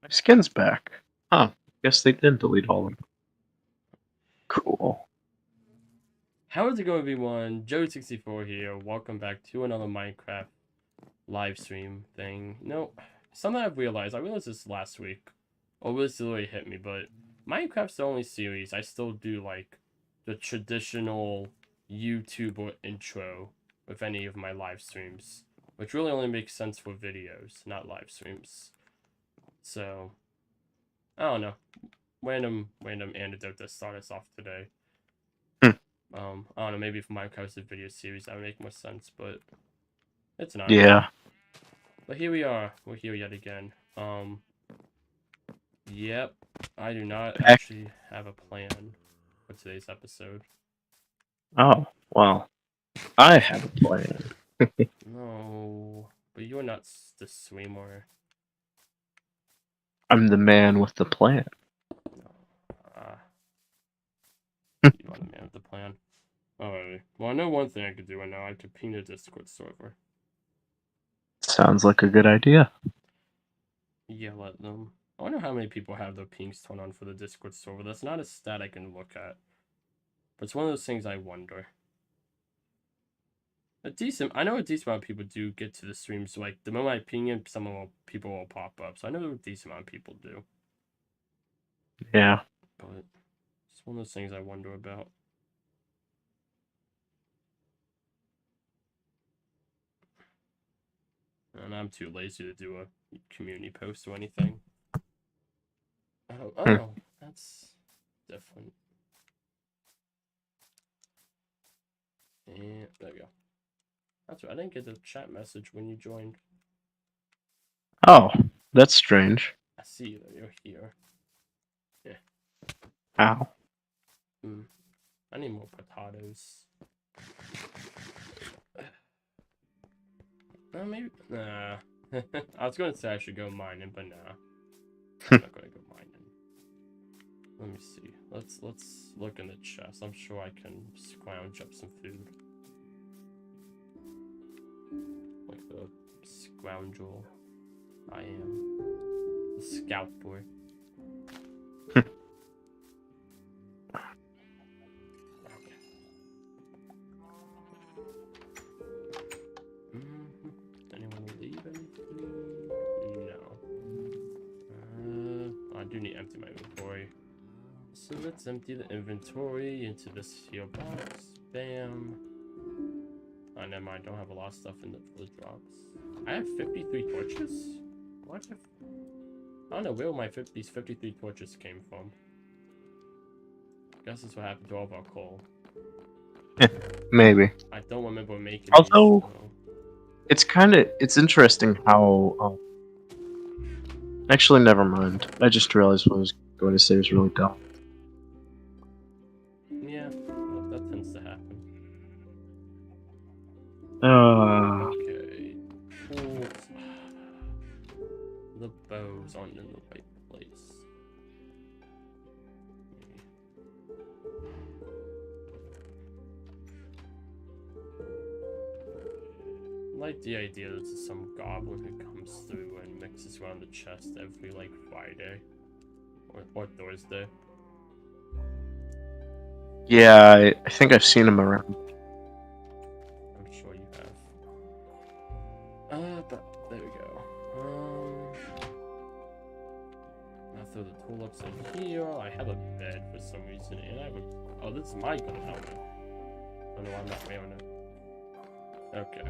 Skin's back. Huh. Guess they did delete all of them. Cool. How is it going, everyone? Joey64 here. Welcome back to another Minecraft live stream thing. Something I've realized. I realized this last week. Or this literally hit me, but Minecraft's the only series I still do like the traditional YouTuber intro with any of my live streams, which really only makes sense for videos, not live streams. So I don't know. Random anecdote to start us off today. Hmm. I don't know, maybe if Minecraft's a video series that would make more sense, but it's not. Yeah. But here we are. We're here yet again. Yep. I do not Heck. actually have a plan for today's episode. Oh, well. I have a plan. No, but you're not the streamer. I'm the man with the plan. You are the man with the plan. Alright. Well, I know one thing I could do right now. I could ping a Discord server. Sounds like a good idea. Yeah, let them. I wonder how many people have their pings turned on for the Discord server. That's not a stat I can look at. But it's one of those things I wonder. I know a decent amount of people do get to the streams. So, like, the moment I ping in, people will pop up. So I know a decent amount of people do. Yeah. But it's one of those things I wonder about. And I'm too lazy to do a community post or anything. Oh, that's different. And there we go. That's right. I didn't get the chat message when you joined. Oh, that's strange. I see that you're here. Yeah. Ow. I need more potatoes. Maybe. Nah. I was going to say I should go mining, but nah. I'm not going to go mining. Let me see. Let's look in the chest. I'm sure I can scrounge up some food. Like the scoundrel I am. The scout boy. Anyone leave anything? No. I do need to empty my inventory. So let's empty the inventory into this here box. Bam. Oh, never mind. I don't have a lot of stuff in the drops. I have 53 torches? What? I don't know where these 53 torches came from. I guess that's what happened to all of our coal. Maybe. I don't remember making Although, these, it's interesting how... Actually, never mind. I just realized what I was going to say was really dumb. Yeah, that tends to happen. Okay. The bows aren't in the right place. I like the idea that there's some goblin who comes through and mixes around the chest every, like, Friday. Or Thursday. Yeah, I think I've seen him around. I'm sure you have. But there we go. I'll throw the tulips in here. I have a bed for some reason, and I have a... Oh, this is my gun helmet. I don't know why I'm not wearing it. Okay.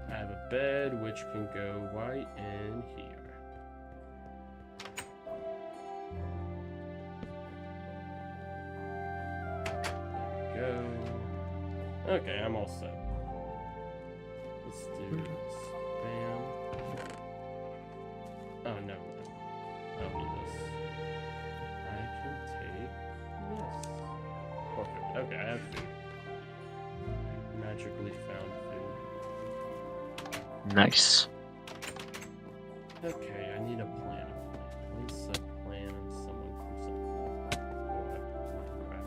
I have a bed which can go right in here. There we go. Okay, I'm all set. Let's do this. Bam. Oh, no. I don't need this. I can take this. Perfect. Okay, I have food. Magically found food. Nice. Okay, I need a plan. Place a plan and someone comes up with Minecraft.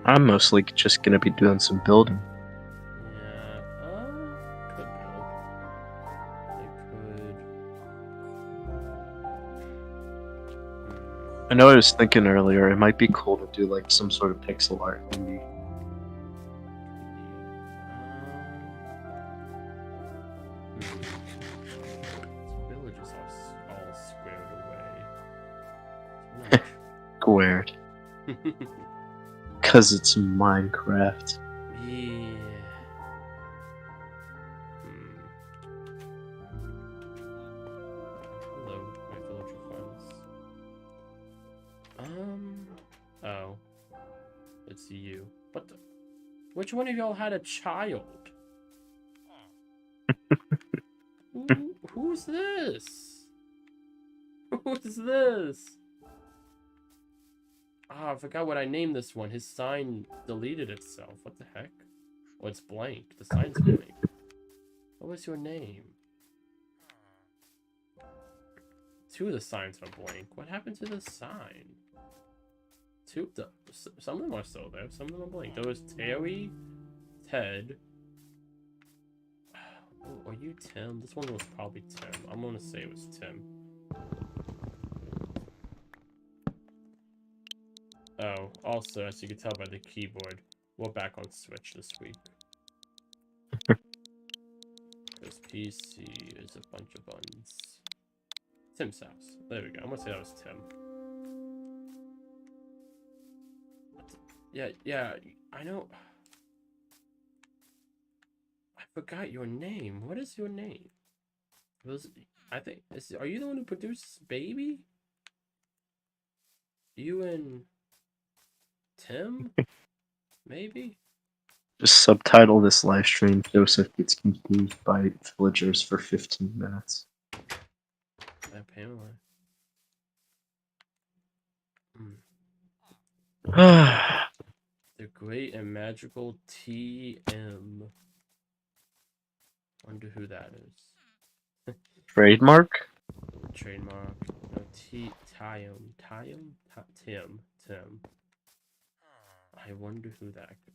I'm mostly just gonna be doing some building. Yeah. know I was thinking earlier it might be cool to do like some sort of pixel art maybe. Village is all squared away. Squared. Cause it's Minecraft. Yeah. Hello, my villager friends. Oh. It's you. What the? Which one of y'all had a child? Who's this? Who's this? Ah, I forgot what I named this one. His sign deleted itself. What the heck? Oh, it's blank. The sign's blank. What was your name? Two of the signs are blank. What happened to the sign? Some of them are still there. Some of them are blank. There was Terry, Ted. Oh, are you Tim? This one was probably Tim. I'm gonna say it was Tim. Oh, also, as you can tell by the keyboard, we're back on Switch this week. Because PC is a bunch of buns. Tim's house. There we go. I'm gonna say that was Tim. Yeah, I know. I forgot your name. What is your name? Are you the one who produced Baby? You and Tim? Maybe? Just subtitle this live stream. Joseph gets confused by villagers for 15 minutes. Apparently. The great and magical TM. Wonder who that is. Trademark? Trademark. No, Tim. I wonder who that could.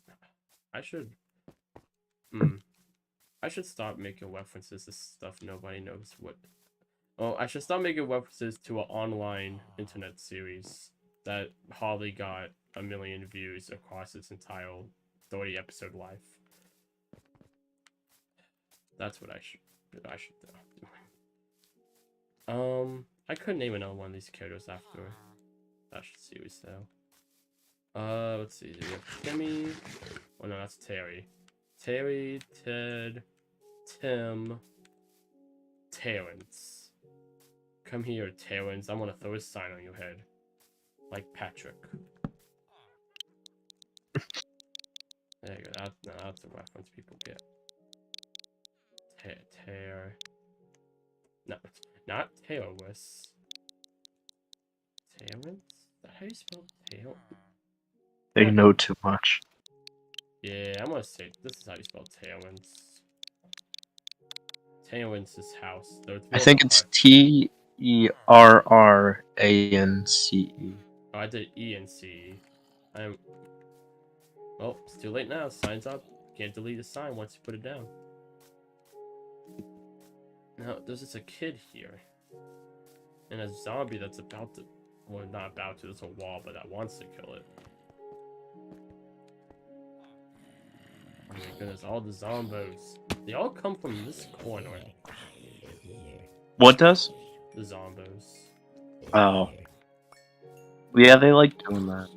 I should. I should stop making references to stuff nobody knows what. Oh, I should stop making references to an online internet series that hardly got 1 million views across its entire 30 episode life. That's what I should do. I could name another one of these characters after that series though. Let's see. We have Timmy. Oh no, that's Terry. Terry, Ted, Tim, Terrence. Come here, Terrence. I want to throw a sign on your head. Like Patrick. There you go. That's a reference people get. No, not Terrorless. Terrence? Is that how you spell tail? They know too much. Yeah, I'm gonna say this is how you spell Terrence. Terrence's house. I think it's Terrrance. Oh, I did E-N-C. Well, it's too late now. Sign's up. Can't delete the sign once you put it down. Now, there's just a kid here. And a zombie that's about to... Well, not about to. There's a wall, but that wants to kill it. Oh my goodness, all the zombos. They all come from this corner. What does? The zombos. Oh. Yeah, they like doing that.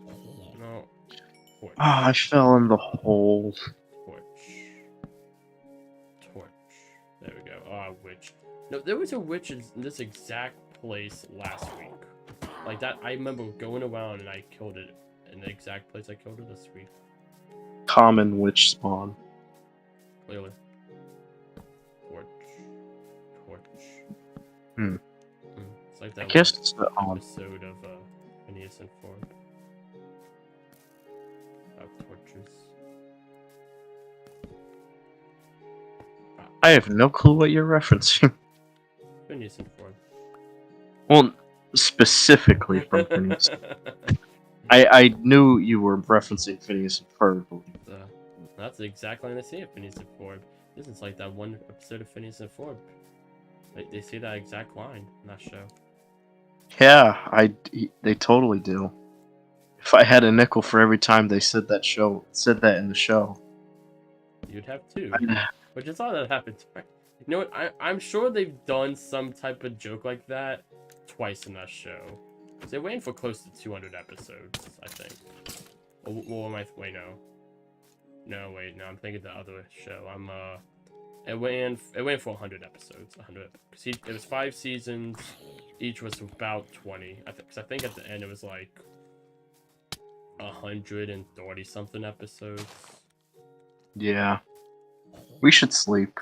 No. Torch. Ah, I fell in the hole. Torch. There we go. Ah, witch. No, there was a witch in this exact place last week. Like that, I remember going around and I killed it in the exact place I killed it this week. Common witch spawn. Clearly. Torch. It's like that I guess it's the episode of Phineas and Ferb. About torches. I have no clue what you're referencing. Phineas and Ferb. Well, specifically from Phineas. I knew you were referencing Phineas and Ferb. That's the exact line they say of Phineas and Ferb. This is like that one episode of Phineas and Ferb. They say that exact line in that show. Yeah, they totally do. If I had a nickel for every time they said that in the show. You'd have two. Which is all that happens, right? You know what? I'm sure they've done some type of joke like that twice in that show. They're waiting for close to 200 episodes, I think. Or am I? Wait, no. No, wait, no. I'm thinking the other show. It went for 100 episodes. 100. Because it was 5 seasons. Each was about 20. Cause I think at the end it was like 130 something episodes. Yeah. We should sleep.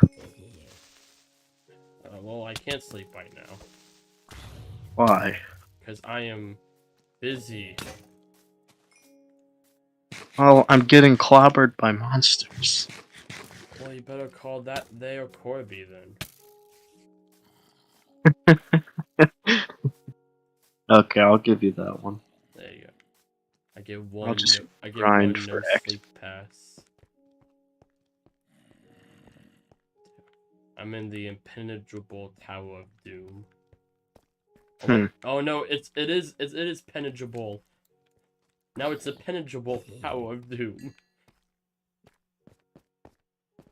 Well, I can't sleep right now. Why? Because I am busy. Well, I'm getting clobbered by monsters. Well, you better call that there Corby then. Okay, I'll give you that one. There you go. I get I'll one. just I get grind one no for X. sleep pass. I'm in the impenetrable Tower of Doom. Oh, Hmm. oh no, it is penetrable. Now it's a penetrable Tower of Doom.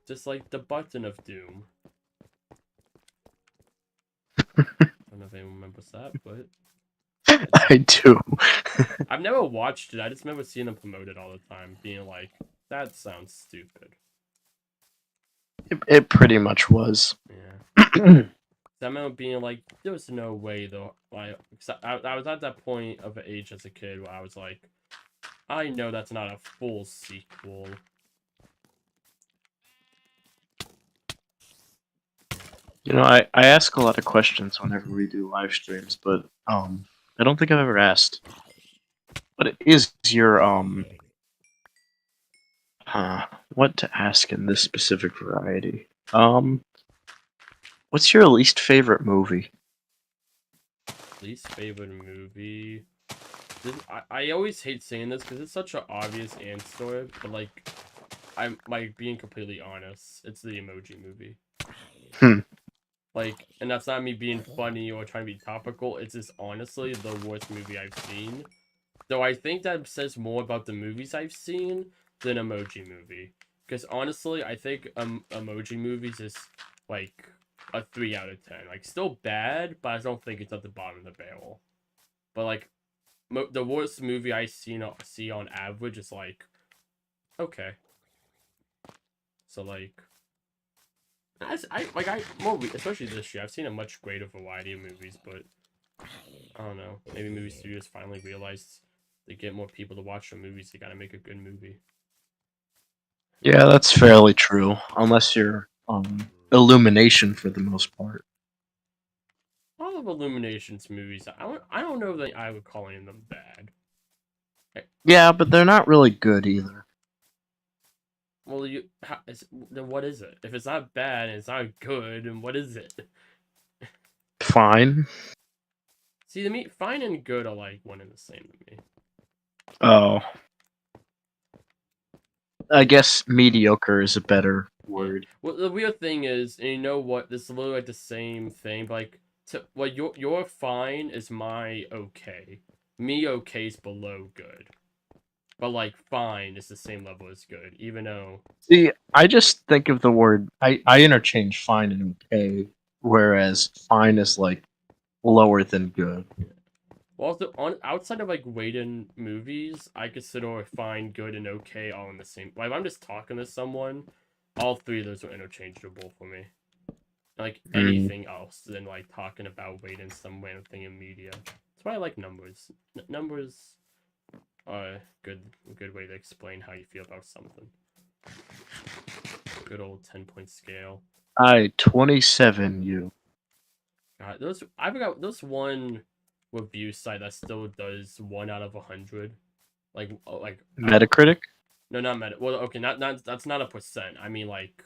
Just like the button of Doom. I don't know if anyone remembers that, but I do. I've never watched it. I just remember seeing them promote it all the time, being like, that sounds stupid. It pretty much was. Yeah. I remember being like, there was no way though. Like, I was at that point of age as a kid where I was like, I know that's not a full sequel. You know, I ask a lot of questions whenever we do live streams, but I don't think I've ever asked. What is your what to ask in this specific variety? What's your least favorite movie? Least favorite movie. I always hate saying this because it's such an obvious answer, but like, I'm like being completely honest. It's the Emoji Movie. Hmm. Like, and that's not me being funny or trying to be topical. It's just honestly the worst movie I've seen. Though I think that says more about the movies I've seen than Emoji Movie. Because honestly, I think Emoji Movies is like a 3 out of 10. Like, still bad, but I don't think it's at the bottom of the barrel. But like, the worst movie I see on average is like, okay. So like, especially this year, I've seen a much greater variety of movies, but I don't know. Maybe movie studios finally realized to get more people to watch their movies, they gotta make a good movie. Yeah, that's fairly true. Unless you're Illumination for the most part. All of Illumination's movies, I don't know that I would call any of them bad. Yeah, but they're not really good either. Well, then what is it? If it's not bad and it's not good, then what is it? Fine. See, to me, fine and good are like one and the same to me. Oh. I guess mediocre is a better Yeah. word. Well, the weird thing is, and you know what? This is literally like the same thing. But like, well, your fine is my okay. Me okay is below good. But like, fine is the same level as good, even though. See, I just think of the word. I interchange fine and okay, whereas fine is like lower than good. Well, on outside of like Raiden movies, I consider fine, good, and okay all in the same. Like, if I'm just talking to someone, all three of those are interchangeable for me. Like Mm. anything else than like talking about Raiden some random thing in media. That's why I like numbers. Numbers are a good way to explain how you feel about something. Good old 10-point scale. 27 you. God, I forgot there's one review site that still does 1 out of 100. Like Metacritic? no, not meta. Well, okay, not that's not a percent. I mean like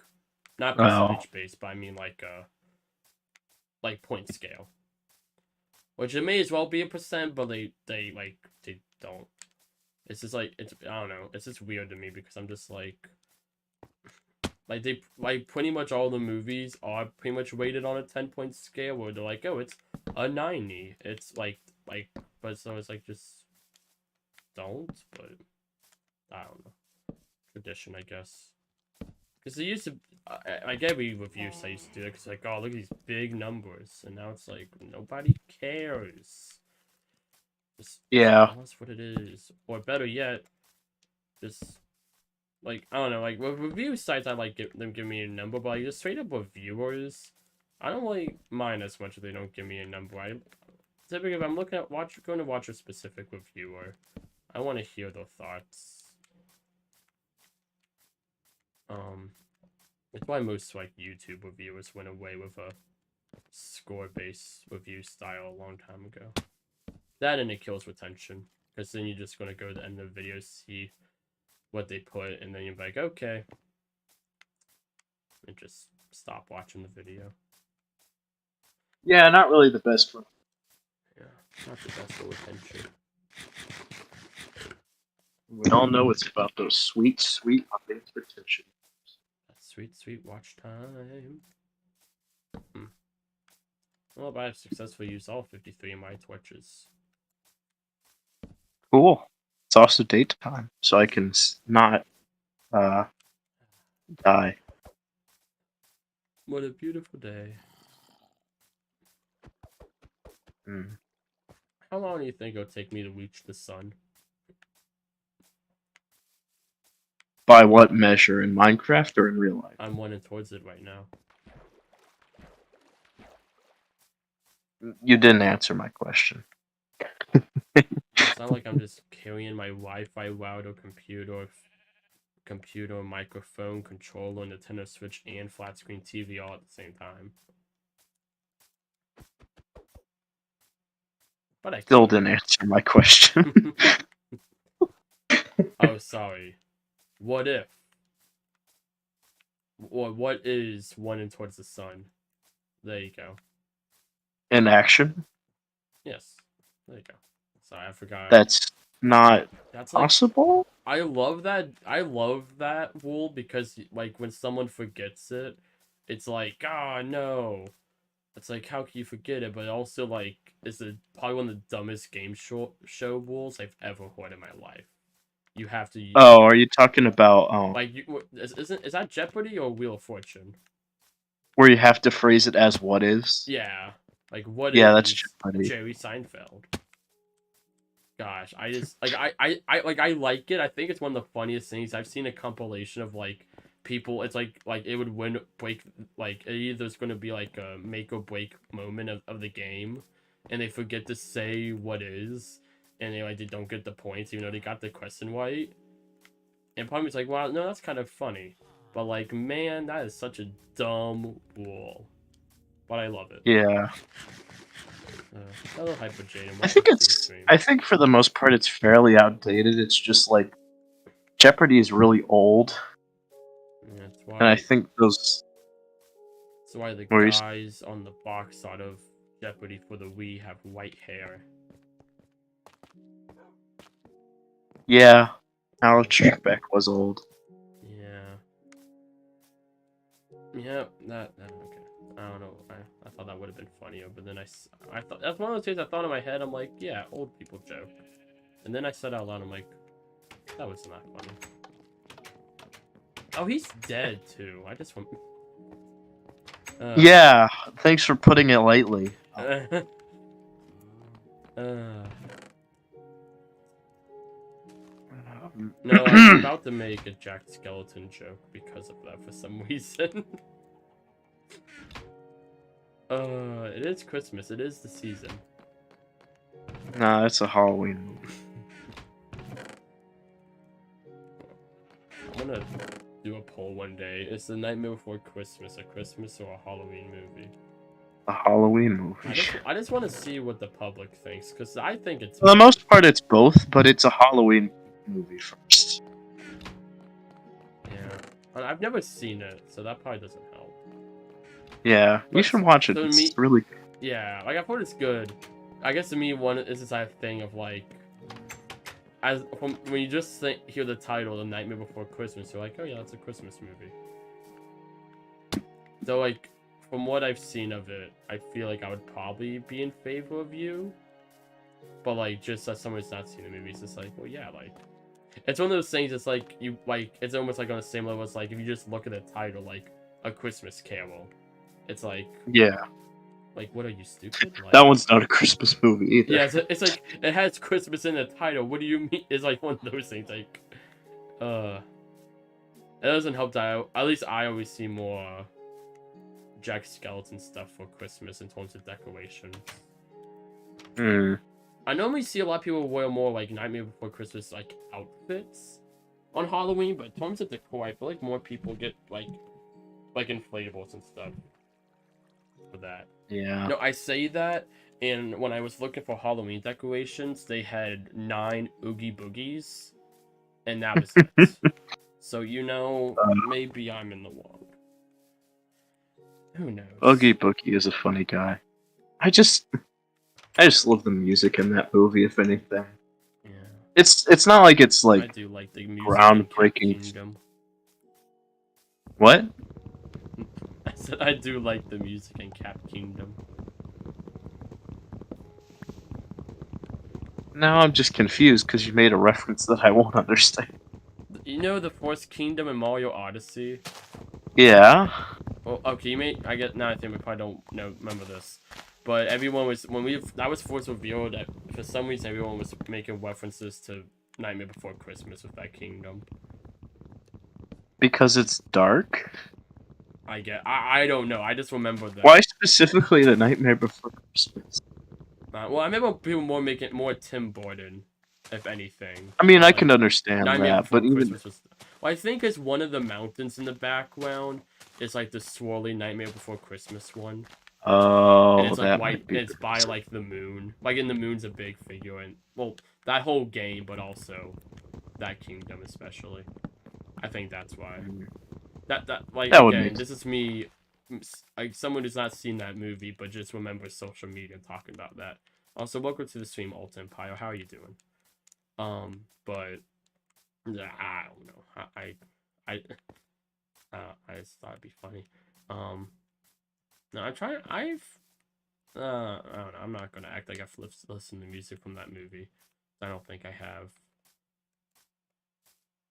not Oh. percentage based, but I mean like point scale. Which it may as well be a percent, but they don't. It's just like it's I don't know. It's just weird to me because I'm just like they like pretty much all the movies are pretty much rated on a 10-point scale where they're like, oh, it's a 90. It's like like, but so it's like just don't. But I don't know, tradition, I guess. Because they used to, like every review site used to do it. Cause like, oh look at these big numbers, and now it's like nobody cares. Just Yeah. tell us what it is, or better yet, just like I don't know, like with review sites, I like them give me a number, but like just straight up reviewers, I don't really mind as much if they don't give me a number. I typically if I'm looking at going to watch a specific reviewer, I want to hear their thoughts. It's why most like YouTube reviewers went away with a score-based review style a long time ago. That and it kills retention, because then you're just gonna go to the end of the video, see what they put, and then you're like, okay, and just stop watching the video. Yeah, not really the best one. Yeah, not the best for retention. We all know it's about those sweet, sweet audience retention. That's sweet, sweet watch time. Well, but I've successfully used all 53 of my Twitches. Cool. It's also daytime, so I can not die. What a beautiful day. Mm. How long do you think it'll take me to reach the sun? By what measure? In Minecraft or in real life? I'm running towards it right now. You didn't answer my question. It's not like I'm just carrying my Wi-Fi router, computer, microphone, controller, Nintendo Switch, and flat screen TV all at the same time. But I Still didn't answer my question. Oh, sorry. What if? Or what is running towards the sun? There you go. In action? Yes. There you go. Sorry, I forgot. That's not That's like, possible? I love that. I love that rule because like when someone forgets it, it's like, ah, no. It's like, how can you forget it? But also like, it's probably one of the dumbest game show rules I've ever heard in my life. You have to use, Oh, are you talking about like is that Jeopardy or Wheel of Fortune? where you have to phrase it as what is? Yeah, like what Yeah, that's is Jeopardy. Jerry Seinfeld? Gosh, I just like I like it. I think it's one of the funniest things. I've seen a compilation of like people. It's like it would win break like either it's gonna be like a make or break moment of the game, and they forget to say what is, and they don't get the points even though they got the question right. And part of me's like, wow, no, that's kind of funny, but like, man, that is such a dumb rule. But I love it. Yeah. Hello, Hyper Jaden. I think for the most part it's fairly outdated. It's just like Jeopardy is really old. Yeah, that's why. And I think those That's why the where guys on the box out of Jeopardy for the Wii have white hair. yeah, Alex Trebek was old. Yeah. Yeah, that okay. I don't know. I thought that would have been funnier, but then I thought that's one of those things I thought in my head. I'm like, yeah, old people joke. And then I said out loud, I'm like, that was not funny. Oh, he's dead too. I just want. Yeah, thanks for putting it lightly. No, I was about to make a Jack Skeleton joke because of that for some reason. It is Christmas. It is the season. Nah, it's a Halloween movie. I'm gonna do a poll one day. Is The Nightmare Before Christmas a Christmas or a Halloween movie? A Halloween movie. I just want to see what the public thinks, because I think it's... For the most part, it's both, but it's a Halloween movie first. Yeah. I've never seen it, so that probably doesn't help. Yeah, you should watch it. It's really good. Yeah, like, I've heard it's good. I guess to me, one is this type of thing of, like... when you just hear the title, The Nightmare Before Christmas, you're like, oh yeah, that's a Christmas movie. So, like, from what I've seen of it, I feel like I would probably be in favor of you. But like, just as someone's not seen the movie, it's just like, well, yeah, like, it's one of those things. It's like you like, it's almost like on the same level as like if you just look at the title, like A Christmas Carol. It's Yeah, like what are you stupid? that Like, one's not a Christmas movie either. yeah, it's like it has Christmas in the title. What do you mean? It's like one of those things. Like, uh, it doesn't help that at least I always see more Jack Skeleton stuff for Christmas in terms of decoration. Hmm. I normally see a lot of people wear more like Nightmare Before Christmas like outfits on Halloween, but in terms of decor, I feel like more people get like inflatables and stuff for that. Yeah. No, I say that, and when I was looking for Halloween decorations, they had 9 Oogie Boogies, and that was it. So maybe I'm in the wrong. Who knows? Oogie Boogie is a funny guy. I just love the music in that movie. If anything, Yeah, it's not like it's I like do like the music in Cat groundbreaking. Kingdom. What? I said I do like the music in Cat Kingdom. Now I'm just confused because you made a reference that I won't understand. You know the Forest Kingdom in Mario Odyssey? Yeah. Well, okay, I get now. I think we probably don't remember this, but everyone was that was first revealed. That for some reason, everyone was making references to Nightmare Before Christmas with that kingdom. Because it's dark? I don't know. I just remember that. Why specifically The Nightmare Before Christmas? Well, I remember people making more Tim Burton, if anything. I mean, I Like can understand Nightmare that, Before but even... Christmas was. Well, I think it's one of the mountains in the background. It's like the swirly Nightmare Before Christmas one. And Oh, it's like that white, might and be it's the by reason. like the moon. Like in the moon's a big figure, and well, that whole game, but also that kingdom especially. I think that's why. That like That would again, make this is me, like someone who's not seen that movie, but just remembers social media talking about that. Also, welcome to the stream, Alt Empire. How are you doing? But yeah, I don't know. I, I just thought it'd be funny. No, I'm trying. I don't know. I'm not gonna act like I've listened to music from that movie. I don't think I have.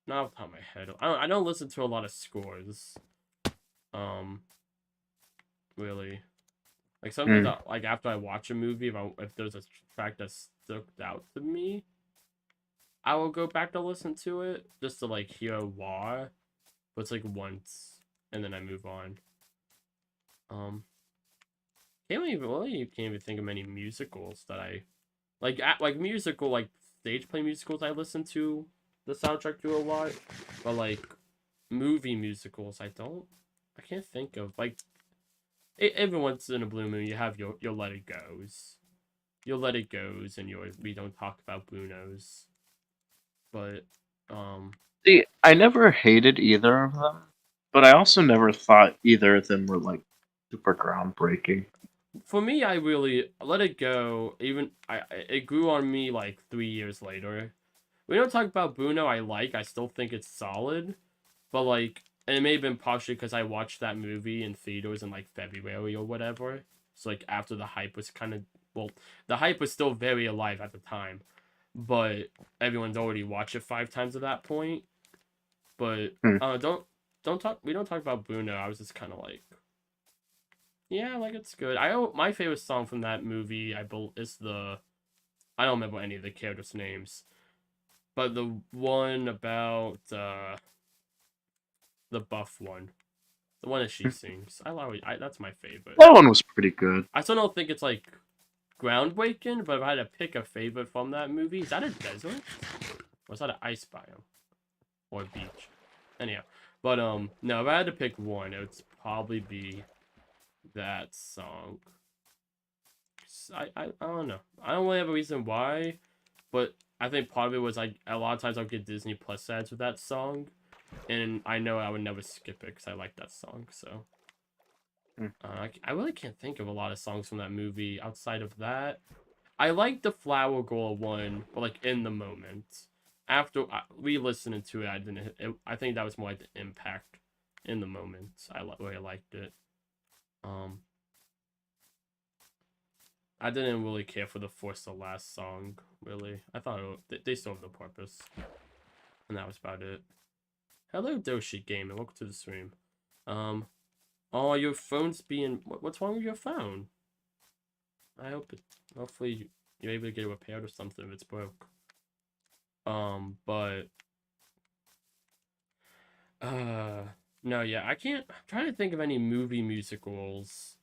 Not off the top of my head. I don't listen to a lot of scores. Really. Like sometimes, Hmm. like after I watch a movie, if there's a track that stuck out to me, I will go back to listen to it just to like hear why. But it's like once, and then I move on. Um, you can't even think of many musicals that I like musical like stage play musicals I listen to the soundtrack to a lot, but like movie musicals I can't think of like every once in a blue moon you have your Let It Goes and your We Don't Talk About Bruno's, but um See, I never hated either of them, but I also never thought either of them were like super groundbreaking. for me I really Let It Go even it grew on me like 3 years later. We Don't Talk About Bruno I still think it's solid. But like, and it may have been partially because I watched that movie in theaters in like February or whatever. So like after the hype was kind of the hype was still very alive at the time, but everyone's already watched it 5 times at that point. But Hmm. we don't talk about Bruno. I was just kind of like, yeah, like it's good. My favorite song from that movie is the I don't remember any of the characters' names, but the one about the buff one. The one that she sings. That's my favorite. That one was pretty good. I still don't think it's like groundbreaking, but if I had to pick a favorite from that movie, is that a desert? Or is that an ice biome? Or a beach? Anyhow. But no, if I had to pick one, it would probably be that song. I don't know. I don't really have a reason why, but I think part of it was like a lot of times I'll get Disney Plus ads with that song, and I know I would never skip it because I like that song. So Hmm. I really can't think of a lot of songs from that movie outside of that. I like the Flower Girl one, but like in the moment. After re-listening to it, I didn't. I think that was more like the impact in the moment. I really liked it. Um, I didn't really care for the Force the Last song, really. I thought they served the purpose. And that was about it. Hello, Doshi Gaming. Welcome to the stream. Oh, your phone's being... What's wrong with your phone? I hope it... Hopefully you're able to get it repaired or something if it's broke. But... No, yeah, I can't... I'm trying to think of any movie musicals.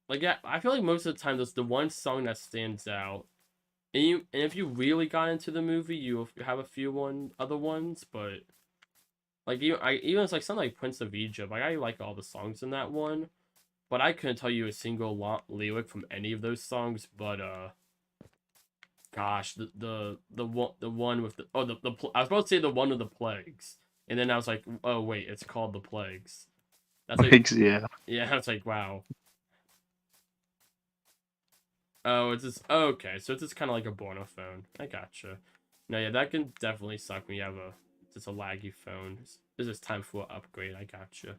Like, yeah, I feel like most of the time there's the one song that stands out. And if you really got into the movie, you have a few other ones, but... Like, even it's like something like Prince of Egypt. Like, I like all the songs in that one. But I couldn't tell you a single lyric from any of those songs, but, gosh, the one with the... Oh, I was about to say the one of the plagues. And then I was like, oh, wait, it's called The Plagues. That's like... Yeah. Yeah, I was like, wow. Oh, it's just... Oh, okay, so it's just kind of like a Borno phone. I gotcha. No, yeah, that can definitely suck when you have just a laggy phone. It's just time for an upgrade. I gotcha.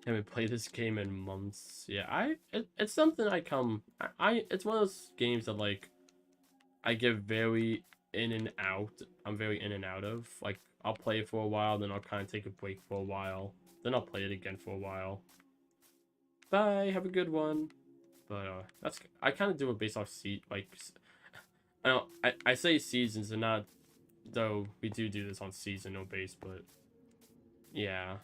Haven't played this game in months. Yeah, it's something it's one of those games that, like, I get very in and out. I'm very in and out of. Like, I'll play it for a while, then I'll kind of take a break for a while. Then I'll play it again for a while. Bye, have a good one. But, I kind of do it based off I say seasons and not, though we do this on seasonal base, but, yeah.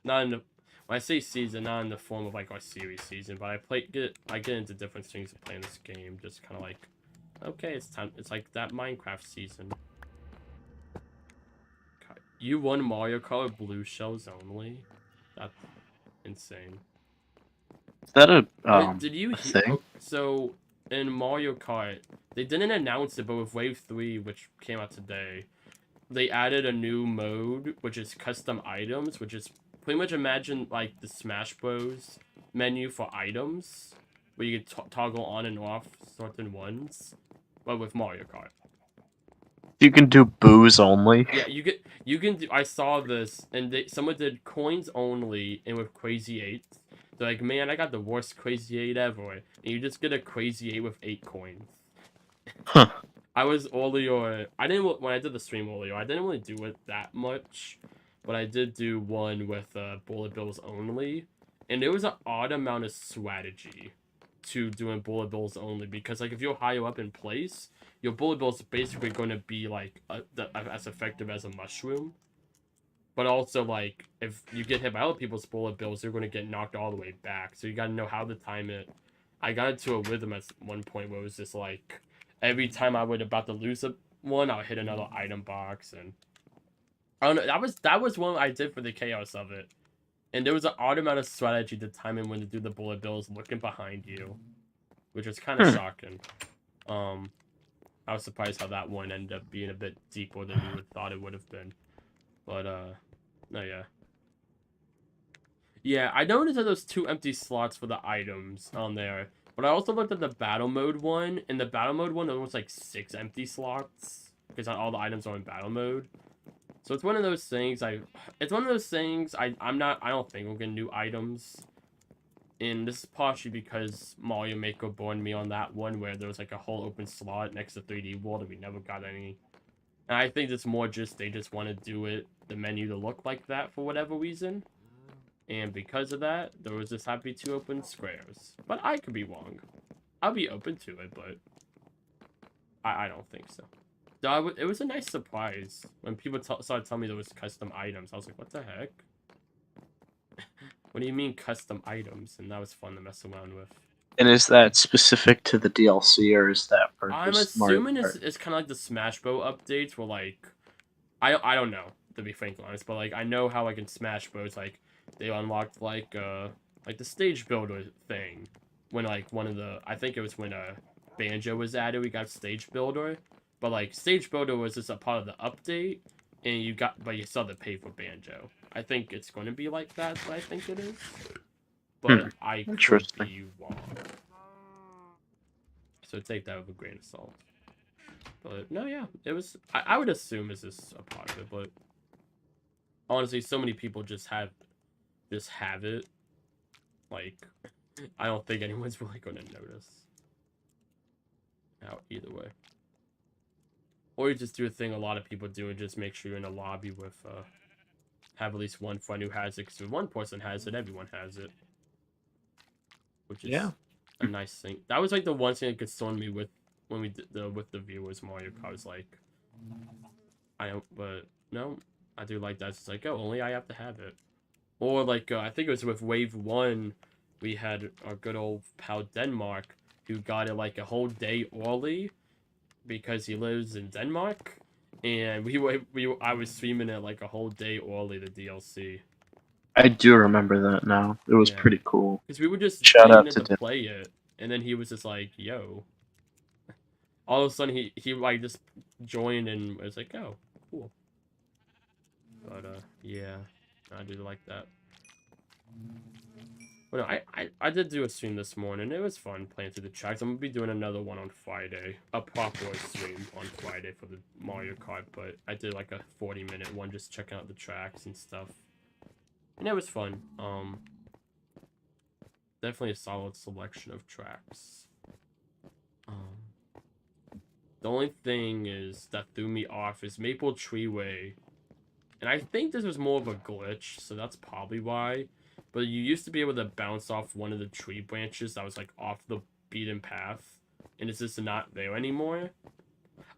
Not in the, when I say season, not in the form of like our series season, but I get into different things of playing this game, just kind of like, okay, it's time. It's like that Minecraft season. God, you won Mario Kart blue shells only. That's insane. Is that a Did you thing? oh, so in Mario Kart, they didn't announce it, but with Wave 3, which came out today, they added a new mode, which is custom items, which is pretty much imagine like the Smash Bros menu for items, where you can toggle on and off certain ones, but with Mario Kart. You can do booze only. Yeah, you can do. I saw this, and someone did coins only, and with Crazy 8. They're like, man, I got the worst Crazy 8 ever, and you just get a Crazy 8 with 8 coins. Huh. I was earlier. I didn't when I did the stream earlier. I didn't really do it that much, but I did do one with bullet bills only, and there was an odd amount of strategy to doing bullet bills only because, like, if you're higher up in place, your bullet bill is basically going to be like as effective as a mushroom. But also, like, if you get hit by other people's bullet bills, you're going to get knocked all the way back. So you got to know how to time it. I got into a rhythm at one point where it was just like every time I would about to lose one, I'll hit another item box, and I don't know. That was one I did for the chaos of it, and there was an automatic strategy to time in when to do the bullet bills, looking behind you, which was kind of shocking. I was surprised how that one ended up being a bit deeper than you would thought it would have been, but no, yeah. Yeah, I noticed that those 2 empty slots for the items on there. But I also looked at the battle mode one. In the battle mode one, there was like 6 empty slots. Because not all the items are in battle mode. So it's one of those things I don't think we'll get new items. And this is partially because Mario Maker burned me on that one where there was like a whole open slot next to 3D World and we never got any. And I think it's more just they just want to do the menu to look like that for whatever reason. And because of that, there was just happy 2 open squares. But I could be wrong. I'll be open to it, but I don't think so. Though it was a nice surprise when people started telling me there was custom items. I was like, what the heck? What do you mean custom items? And that was fun to mess around with. And is that specific to the DLC, or is that for I'm just assuming Mario Kart? it's kind of like the Smash Bros updates where, like, I don't know, to be frankly honest, but, like, I know how, like, in Smash Bros, like, they unlocked, like the stage builder thing when, like, I think it was when Banjo was added, we got stage builder, but, like, stage builder was just a part of the update, and but you still had to pay for Banjo. I think it's going to be like that, but I think it is, but I could be wrong, so take that with a grain of salt. But no, yeah, it was. I would assume it's just a part of it, but honestly, so many people just have it, Like, I don't think anyone's really gonna notice. Now, either way. Or you just do a thing a lot of people do and just make sure you're in a lobby with, have at least one friend who has it. Because if one person has it, everyone has it. Which is Yeah. a nice thing. That was like the one thing that concerned me with when we did with the viewers Mario Kart. I was like, I don't, but no, I do like that. It's like, oh, only I have to have it. Or like, I think it was with Wave 1, we had our good old pal Denmark, who got it like a whole day early because he lives in Denmark, and I was streaming it like a whole day early, the DLC. I do remember that now. It was Yeah, pretty cool. because we were just Shout getting out it to to Dim. play it, and then he was just like, yo. All of a sudden, he like just joined and was like, oh, cool. But, yeah, I do like that. Well, no, I did do a stream this morning. It was fun playing through the tracks. I'm gonna be doing another one on Friday, a proper stream on Friday for the Mario Kart. But I did like a 40-minute one, just checking out the tracks and stuff, and it was fun. Definitely a solid selection of tracks. The only thing is that threw me off is Maple Treeway, and I think this was more of a glitch, so that's probably why. But you used to be able to bounce off one of the tree branches that was like off the beaten path, and it's just not there anymore.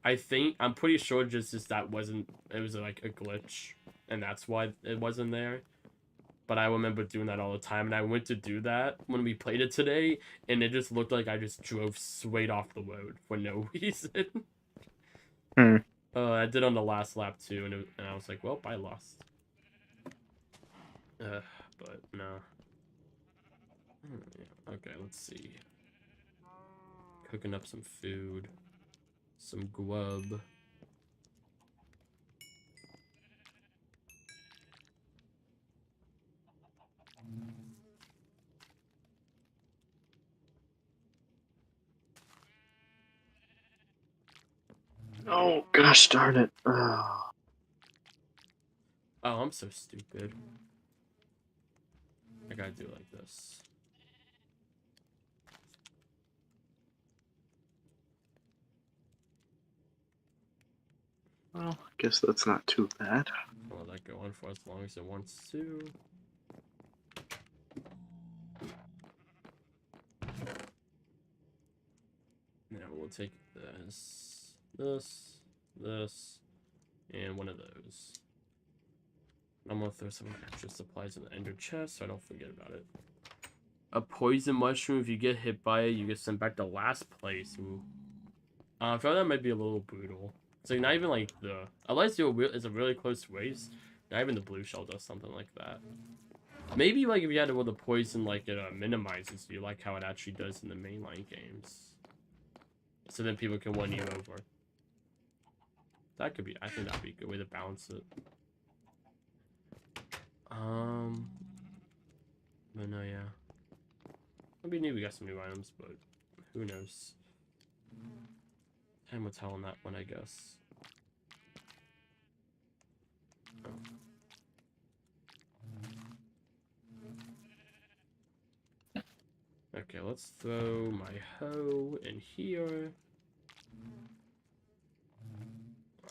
I'm pretty sure just that wasn't, it was like a glitch, and that's why it wasn't there. But I remember doing that all the time, and I went to do that when we played it today, and it just looked like I just drove straight off the road for no reason. Hmm. I did on the last lap too, and I was like, well, I lost. But no. Okay, let's see. Cooking up some food. Some grub. Oh gosh darn it. Oh. Oh, I'm so stupid. I gotta do it like this. Well, I guess that's not too bad. I'll let that go on for as long as it wants to. Now we'll take this, and one of those. I'm gonna throw some extra supplies in the ender chest so I don't forget about it. A poison mushroom, if you get hit by it, you get sent back to last place. Ooh. I feel that might be a little brutal. It's like not even like the, unless it's a really close race, not even the blue shell does something like that. Maybe like if you had to roll the poison, like it minimizes you, like how it actually does in the mainline games. So then people can 1 you over. That could be, I think that'd be a good way to balance it. But no, yeah. Maybe we got some new items, but who knows? Time will tell on that one, I guess. Oh. Okay, let's throw my hoe in here.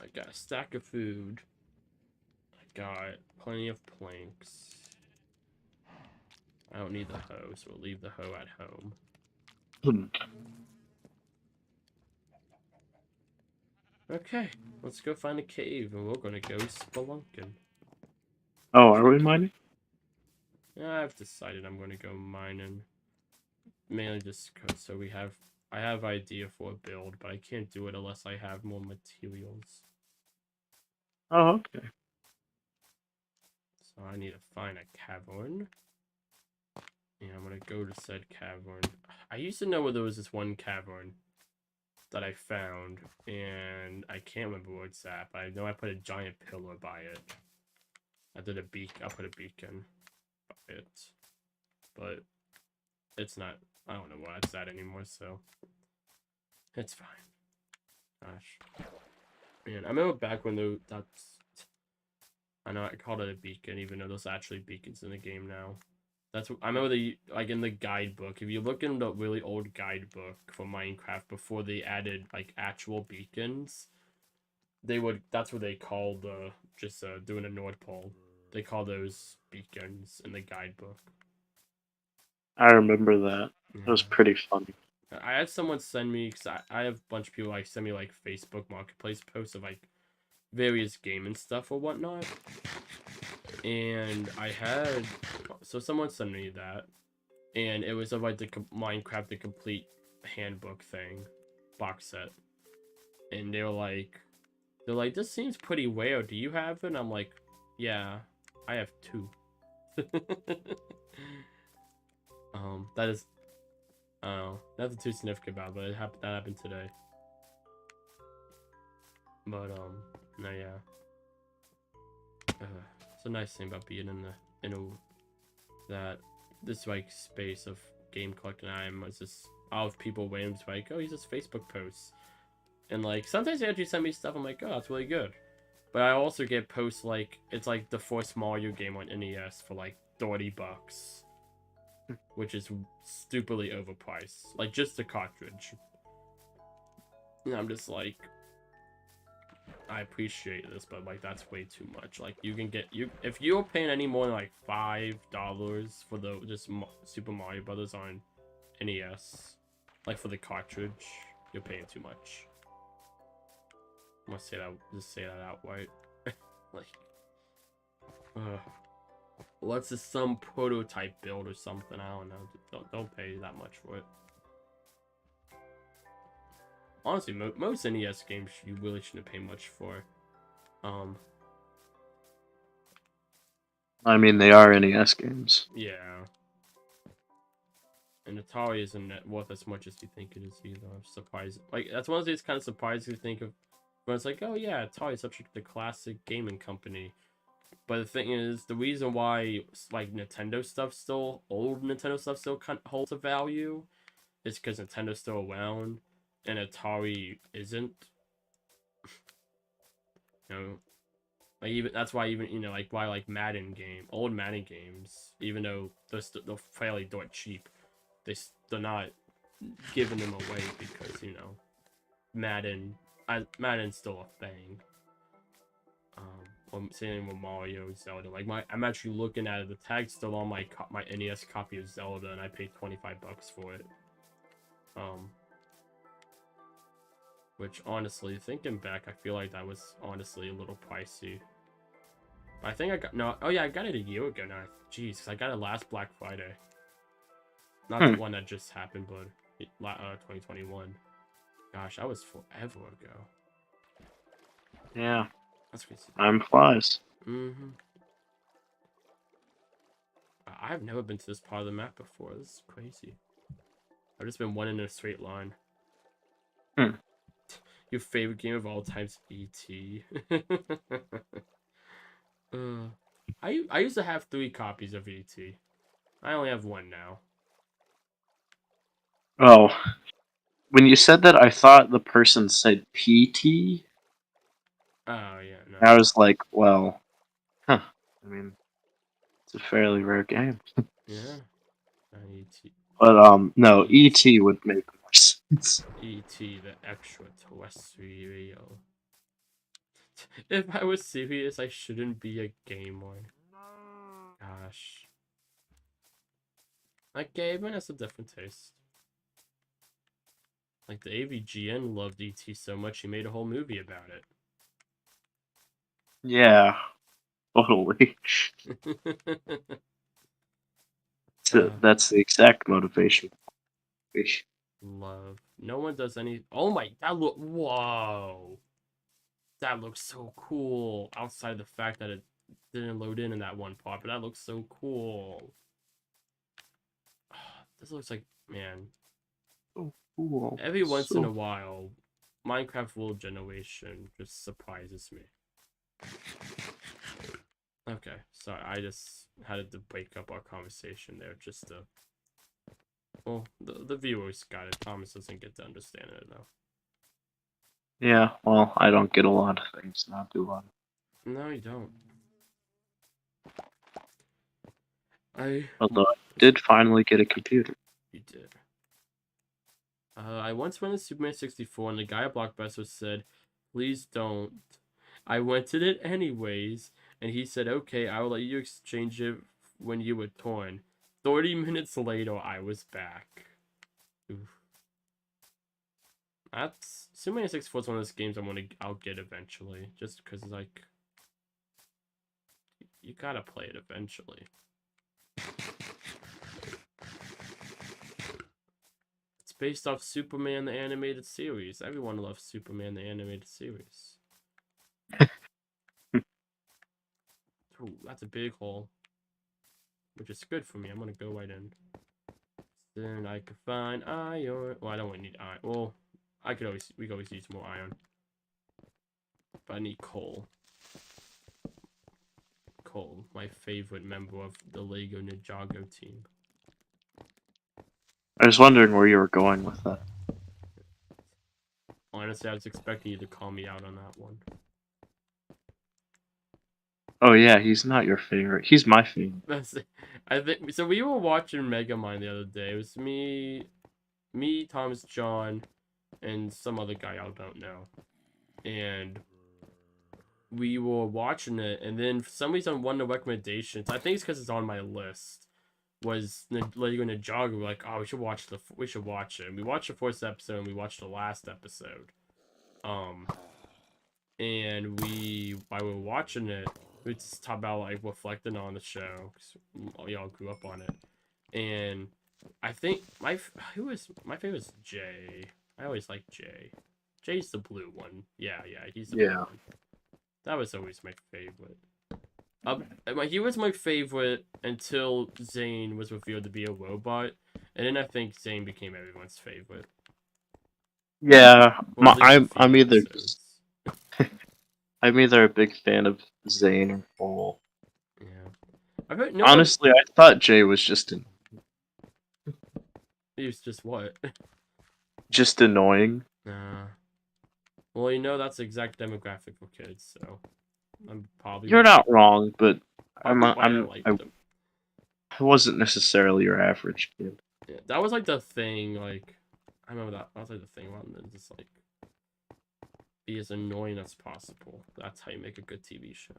I got a stack of food. I got plenty of planks. I don't need the hoe, so we'll leave the hoe at home. Okay, let's go find a cave, and we're gonna go spelunking. Oh, are we mining? Yeah, I've decided I'm gonna go mining. Mainly just because I have idea for a build, but I can't do it unless I have more materials. Oh, okay. So I need to find a cavern. And I'm gonna go to said cavern. I used to know where there was this one cavern that I found, and I can't remember where it's at, but I know I put a giant pillar by it. I put a beacon by it. But it's not, I don't know why it's at anymore, so it's fine. Gosh. Man, I remember back when I know I called it a beacon, even though there's actually beacons in the game now. That's what I remember. Like in the guidebook, if you look in the really old guidebook for Minecraft before they added like actual beacons, that's what they called just doing a Nord Pole. They call those beacons in the guidebook. I remember that. It was Yeah. pretty funny. I had someone send me because I have a bunch of people like send me like Facebook Marketplace posts of like various gaming stuff or whatnot, and I had someone send me that, and it was of like the Minecraft the complete handbook thing, box set, and they're like this seems pretty weird. Do you have it? And I'm like, yeah, I have two. That is, I don't know, nothing too significant about it, but that happened today. But no, yeah, it's a nice thing about being in a that this like space of game collecting. I'm just all of people waiting to like, oh, he's just Facebook posts, and like sometimes they actually send me stuff. I'm like, oh, that's really good. But I also get posts like it's like the first Mario game on NES for like $30, which is stupidly overpriced. Like just the cartridge. And I'm just like, I appreciate this, but like that's way too much. Like you can get if you're paying any more than like $5 for the just Super Mario Brothers on NES, like for the cartridge, you're paying too much. I'm gonna say that, just say that outright. Like, what's this, some prototype build or something? I don't know. Don't pay that much for it. Honestly, most NES games you really shouldn't pay much for. I mean, they are NES games. Yeah. And Atari isn't worth as much as you think it is either. I'm surprised. Like that's one of these kind of surprising to think of. But it's like, oh yeah, Atari is such the classic gaming company. But the thing is, the reason why like Nintendo stuff still old Nintendo stuff still kind of holds a value is because Nintendo's still around and Atari isn't. You know, like even that's why even like why like old Madden games, even though they're fairly dirt cheap, they're not giving them away because Madden, Madden's still a thing. Or same with Mario, Zelda. Like I'm actually looking at it. The tag's still on my NES copy of Zelda, and I paid $25 for it. Which honestly, thinking back, I feel like that was honestly a little pricey. But I think I got no. Oh yeah, I got it a year ago now. Jeez, 'cause I got it last Black Friday. Not the one that just happened, but 2021. Gosh, that was forever ago. Yeah. That's crazy. Time flies. Mm-hmm. I've never been to this part of the map before. This is crazy. I've just been one in a straight line. Your favorite game of all time's E.T. I used to have 3 copies of E.T. I only have 1 now. Oh, when you said that, I thought the person said PT. Oh yeah, no. I was like, well, I mean, it's a fairly rare game. Yeah. E.T. But no, ET would make more sense. E.T. the extraterrestrial. If I was serious, I shouldn't be a gamer. Gosh. Like Gaben has a different taste. Like the AVGN loved E.T. so much he made a whole movie about it. Yeah, totally. That's the exact motivation. Love. No one does any. Oh my! Whoa! That looks so cool. Outside the fact that it didn't load in that one part, but that looks so cool. This looks like, man. So cool. Every once in a while, Minecraft World Generation just surprises me. Okay, sorry, I just had to break up our conversation there just to. Well, the viewers got it. Thomas doesn't get to understand it though. Yeah, well, I don't get a lot of things, not do a lot. No, you don't. Although I did finally get a computer. You did. I once went to Superman 64 and the guy at Blockbuster said, "Please don't." I rented it anyways, and he said, "Okay, I will let you exchange it when you were torn." 30 minutes later, I was back. Oof. That's Superman 64 is one of those games I'll get eventually, just because like you gotta play it eventually. It's based off Superman the animated series. Everyone loves Superman the animated series. Ooh, that's a big hole, which is good for me. I'm gonna go right in. Then I could find iron. Well, I don't really need iron. Well, we could always use more iron. But I need coal. Coal, my favorite member of the Lego Ninjago team. I was wondering where you were going with that. Honestly, I was expecting you to call me out on that one. Oh yeah, he's not your favorite. He's my favorite. I think so. We were watching Megamind the other day. It was me, Thomas, John, and some other guy I don't know. And we were watching it, and then for some reason, one of the recommendations, I think it's because it's on my list, was Lego Ninjago. We're like, oh, we should watch it. And we watched the first episode, and we watched the last episode. And while we were watching it, we just talk about like reflecting on the show, because we all grew up on it. And I think my favorite was Jay. I always like Jay. Jay's the blue one. Yeah, he's the blue one. That was always my favorite. He was my favorite until Zane was revealed to be a robot, and then I think Zane became everyone's favorite. Yeah, Well, I'm either I'm either a big fan of Zane or Paul. Yeah. Honestly, I thought Jay was just He was just what? just annoying. Nah. Well, that's the exact demographic for kids, so I'm probably You're not wrong, but I liked him. I wasn't necessarily your average kid. Yeah, that was like the thing. Like, I remember that was like the thing. Rather than just like be as annoying as possible. That's how you make a good TV show.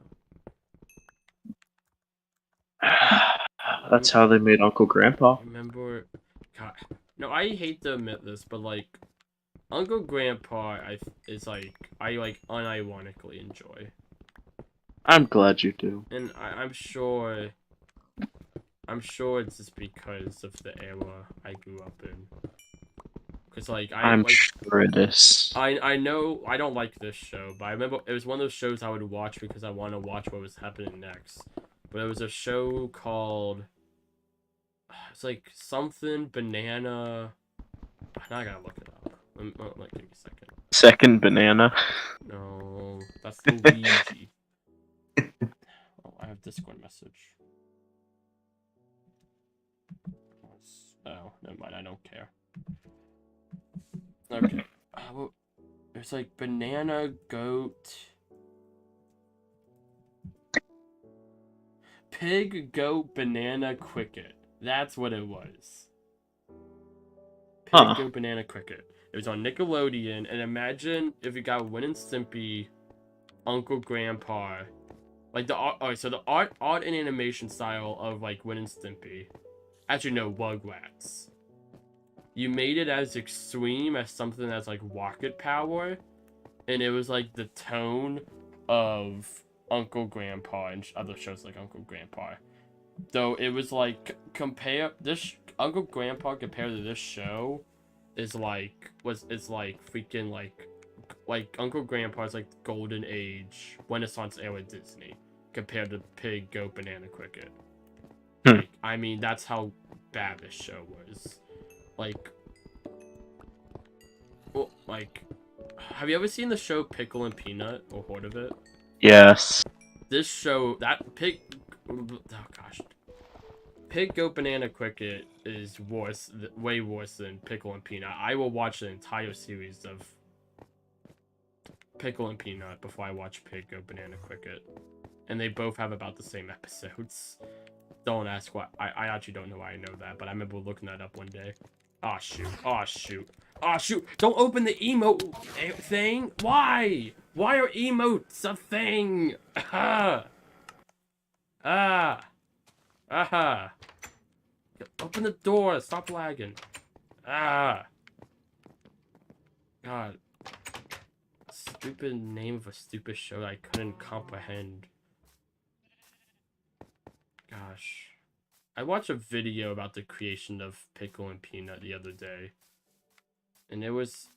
That's how they made Uncle Grandpa. Remember, God, no, I hate to admit this, but like, Uncle Grandpa, I unironically enjoy. I'm glad you do. And I'm sure it's just because of the era I grew up in. Cause like I'm sure it is. I know I don't like this show, but I remember it was one of those shows I would watch because I want to watch what was happening next. But it was a show called it's like something banana. Now I gotta look it up. Give me a second. Second banana. No, that's Luigi. Oh, I have Discord message. Oh, never mind. I don't care. Okay. There's like banana goat. Pig, goat, banana, cricket. That's what it was. Pig, goat, banana, cricket. It was on Nickelodeon, and imagine if you got Ren and Stimpy, Uncle Grandpa, like the art. Oh, so the art and animation style of like Ren and Stimpy. Actually, no, Rugrats. You made it as extreme as something that's like rocket power, and it was like the tone of Uncle Grandpa and other shows like Uncle Grandpa. Though it was like compare this Uncle Grandpa compared to this show is like freaking like Uncle Grandpa's like golden age Renaissance era Disney compared to Pig, Goat, Banana, Cricket. Like, I mean, that's how bad this show was. Like, well, like, have you ever seen the show Pickle and Peanut or heard of it? Yes. This show, oh gosh, Pig, Goat, Banana, Cricket is way worse than Pickle and Peanut. I will watch the entire series of Pickle and Peanut before I watch Pig, Goat, Banana, Cricket, and they both have about the same episodes. Don't ask why. I actually don't know why I know that, but I remember looking that up one day. Oh shoot. Oh shoot. Oh shoot. Don't open the emote thing. Why? Why are emotes a thing? Ah. Ah. Aha. Open the door. Stop lagging. Ah. God. Stupid name of a stupid show I couldn't comprehend. Gosh. I watched a video about the creation of Pickle and Peanut the other day. And it was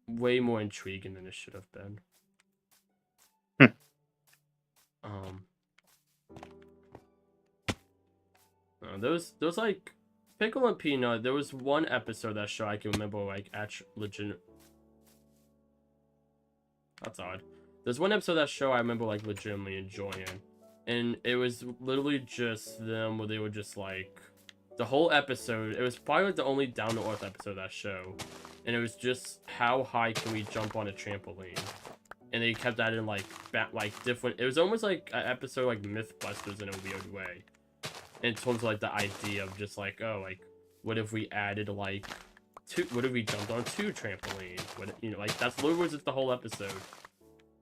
way more intriguing than it should have been. Those like Pickle and Peanut. There was one episode of that show I can remember like actually legit. That's odd. There's one episode of that show I remember like legitimately enjoying, and it was literally just them where they were just like the whole episode. It was probably like the only down to earth episode of that show, and it was just how high can we jump on a trampoline, and they kept that in like different. It was almost like an episode like Mythbusters in a weird way. In terms of like the idea of just like, oh, like what if we added like what if we jumped on 2 trampolines? What, you know, like that's literally just the whole episode.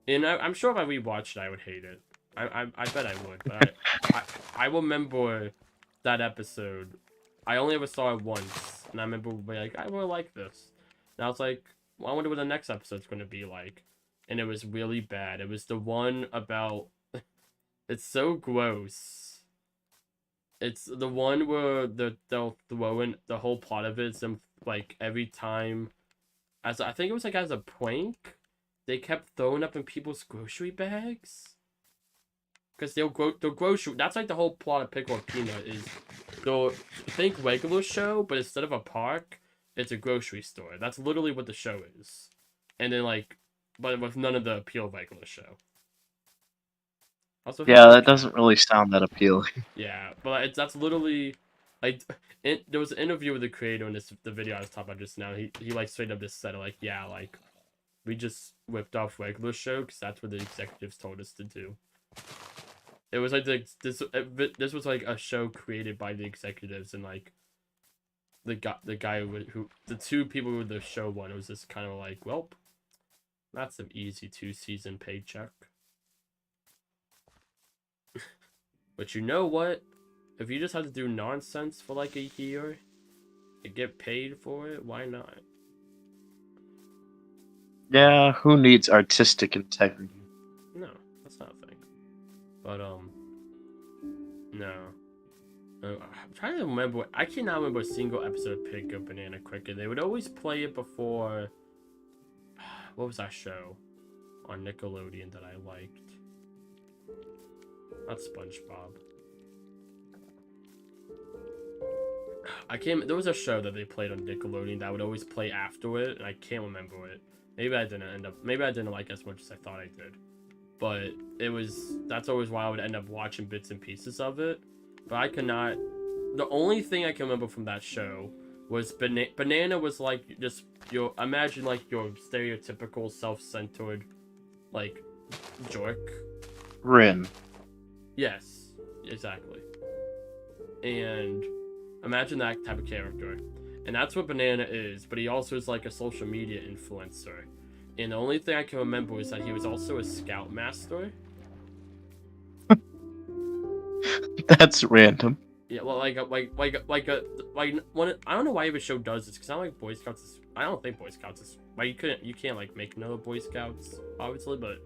And I'm sure if I rewatched it, I would hate it. I bet I would, but I remember that episode. I only ever saw it once, and I remember being like, I really like this. And I was like, well, I wonder what the next episode's going to be like. And it was really bad. It was the one about it's so gross. It's the one where they'll throw in the whole plot of it. Some like every time, as I think it was like as a prank, they kept throwing up in people's grocery bags. Cause they'll grocery. That's like the whole plot of Pickle and Peanut is they'll think regular show, but instead of a park, it's a grocery store. That's literally what the show is. And then like, but with none of the appeal of regular show. Also, Yeah, that doesn't really sound that appealing. Yeah, but that's literally like there was an interview with the creator in the video I was talking about just now. He like straight up just said like, yeah, like we just whipped off regular show because that's what the executives told us to do. It was like this was like a show created by the executives, and like the guy who the 2 people who the show won. It was just kind of like, well, that's an easy 2-season paycheck. But you know what? If you just have to do nonsense for like a year and get paid for it, why not? Yeah, who needs artistic integrity? No, that's not a thing. But no. I'm trying to remember. I cannot remember a single episode of Pig Go Banana Cricket. They would always play it before. What was that show on Nickelodeon that I liked? Not SpongeBob. There was a show that they played on Nickelodeon that would always play after it, and I can't remember it. Maybe I didn't like it as much as I thought I did. But that's always why I would end up watching bits and pieces of it. But I could not, the only thing I can remember from that show was Banana was like just imagine like your stereotypical self-centered, like, jerk. Rin. Yes, exactly. And imagine that type of character. And that's what Banana is, but he also is like a social media influencer. And the only thing I can remember is that he was also a scoutmaster. That's random. Yeah, well, I don't know why every show does this, because I don't like Boy Scouts. I don't think Boy Scouts is, like, you can't like make another Boy Scouts, obviously, but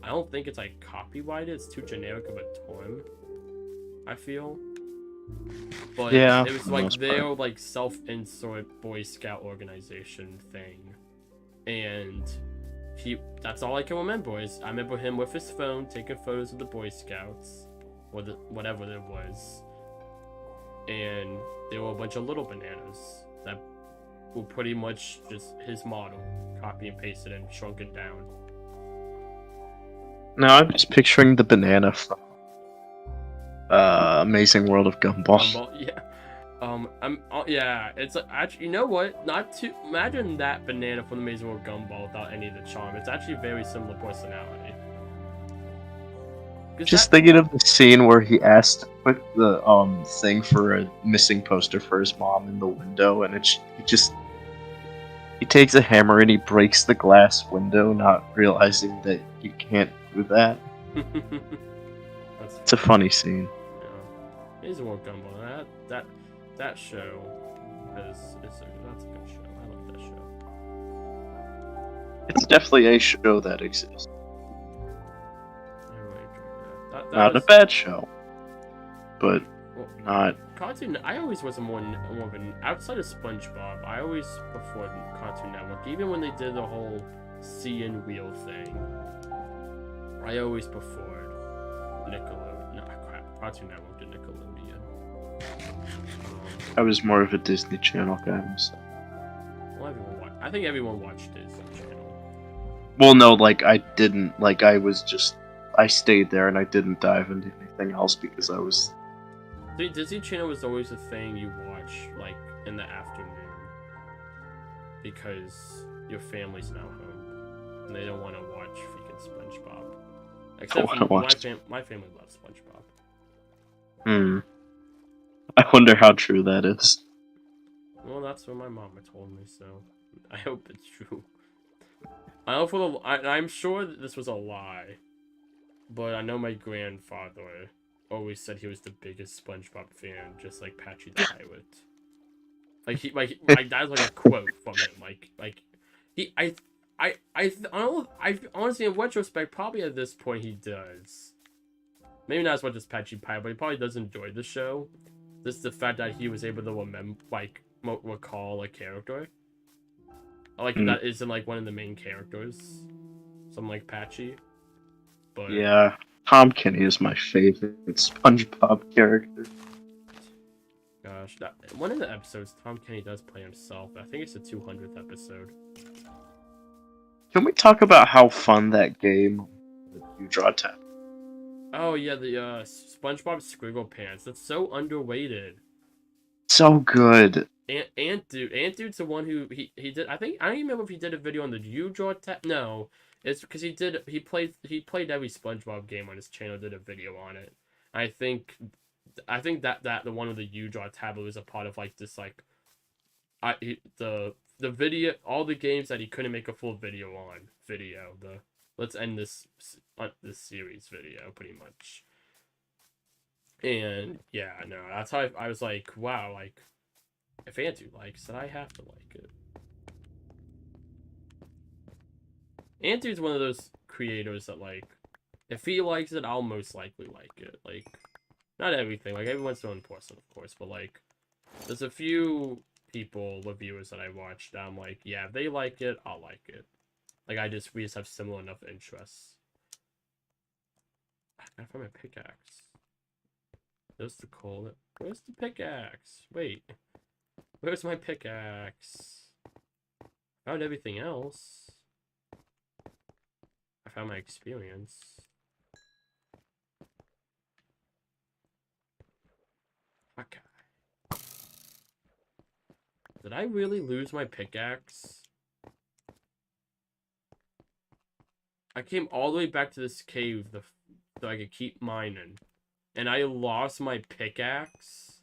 I don't think it's like copyrighted. It's too generic of a term, I feel. But yeah, it was like their like self-insert Boy Scout organization thing, and that's all I can remember is I remember him with his phone taking photos of the Boy Scouts, or whatever there was, and there were a bunch of little bananas that were pretty much just his model, copy and pasted and shrunk it down. No, I'm just picturing the banana from Amazing World of Gumball. Yeah. Yeah, it's actually, you know what? Not to imagine that banana from the Amazing World Gumball without any of the charm. It's actually very similar personality. Just thinking of the scene where he asked to put the thing for a missing poster for his mom in the window, and he takes a hammer and he breaks the glass window, not realizing that you can't do that. It's a funny scene. Yeah. He's a more gumball. That show that's a good show. I like that show. It's definitely a show that exists. I really enjoyed that. Not a bad show, but not. Cartoon. I always was more of an outside of SpongeBob. I always preferred Cartoon Network, even when they did the whole sea and wheel thing. I always preferred Nickelodeon. No, crap. Cartoon Network to Nickelodeon. I was more of a Disney Channel guy myself. Well, I think everyone watched Disney Channel. Well, no, like I didn't. Like I stayed there and I didn't dive into anything else because I was. The Disney Channel was always the thing you watch, like, in the afternoon. Because your family's now home. And they don't want to watch freaking SpongeBob. Except for my family loves SpongeBob. I wonder how true that is. Well, that's what my mama told me, so I hope it's true. I'm sure that this was a lie. But I know my grandfather always said he was the biggest SpongeBob fan, just like Patchy the Pirate. That's like a quote from him. I honestly, in retrospect, probably at this point he does. Maybe not as much as Patchy Pirate, but he probably does enjoy the show. Just the fact that he was able to recall a character, that isn't like one of the main characters, something like Patchy. But yeah. Tom Kenny is my favorite SpongeBob character. Gosh, one of the episodes, Tom Kenny does play himself. I think it's the 200th episode. Can we talk about how fun that game, You Draw Tap? Oh yeah, the SpongeBob Squiggle Pants. That's so underrated. So good. Ant Dude's the one who he did. I don't even remember if he did a video on the You Draw Tap. No, it's because he played every SpongeBob game on his channel. Did a video on it. I think that the one with the You Draw Tablet was a part of the video, all the games that he couldn't make a full video on. The let's end this series video pretty much. And yeah, no, that's how I was like, wow, like if Antu likes it, I have to like it. Antu's one of those creators that if he likes it, I'll most likely like it. Not everything, everyone's so important, of course, but there's a few reviewers that I watched that I'm like, yeah, if they like it, I'll like it. We just have similar enough interests. I gotta find my pickaxe. Where's the pickaxe? Wait. Where's my pickaxe? I found everything else. I found my experience. Okay. Did I really lose my pickaxe? I came all the way back to this cave so I could keep mining. And I lost my pickaxe?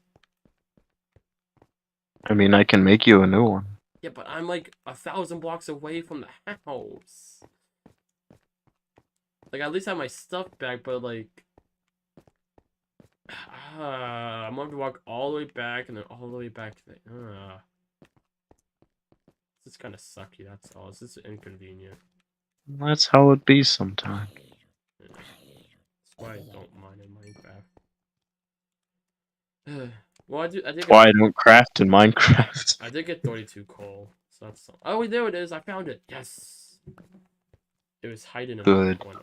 I mean, I can make you a new one. Yeah, but I'm 1,000 blocks away from the house. At least I have my stuff back, but I'm gonna have to walk all the way back and then all the way back to the This is kind of sucky, that's all. This is inconvenient. That's how it be sometimes. Yeah. That's why I don't mine in Minecraft. Well, I did why I don't craft in Minecraft. I did get 32 coal, so that's... Oh, wait, there it is. I found it. Yes. It was hiding in the corner.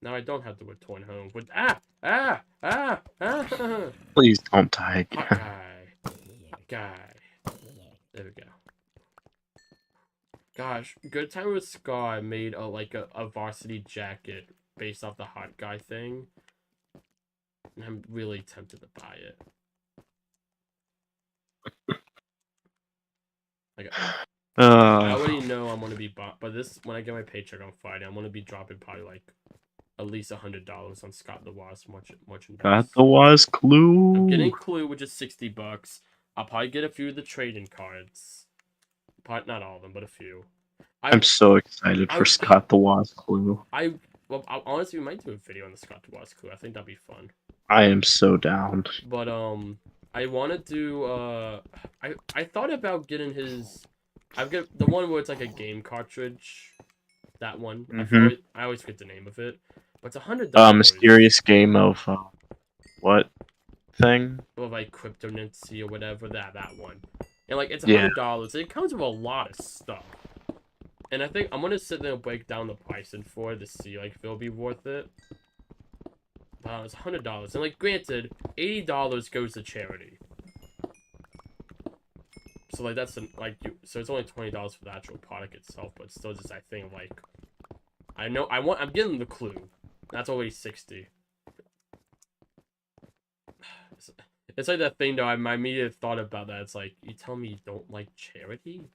Now I don't have to return home. But Please don't die again. Guy. There we go. Gosh, Good Time with Scar made a varsity jacket based off the hot guy thing. And I'm really tempted to buy it. I already know I'm gonna be but when I get my paycheck on Friday, I'm gonna be dropping probably at least $100 on Scott the Wasp merchandise. Got the was clue. I'm getting Clue, which is $60. I'll probably get a few of the trading cards. Probably not all of them, but a few. I'm so excited for Scott the Was clue. Honestly, we might do a video on the Scott the Wasp clue. I think that'd be fun. I am so down. But I want to do I thought about getting his. I've got the one where it's like a game cartridge. That one. I always forget the name of it. But it's $100. Mysterious game of what thing? Or like Cryptonancy or whatever. That one. And like it's $100. It comes with a lot of stuff. And I think I'm gonna sit there and break down the pricing for it to see like if it'll be worth it. It's $100, and like granted, $80 goes to charity. So like that's so it's only $20 for the actual product itself, but still just I think like I'm getting the Clue. That's always $60. It's like that thing though. My immediate thought about that. It's like you tell me you don't like charity,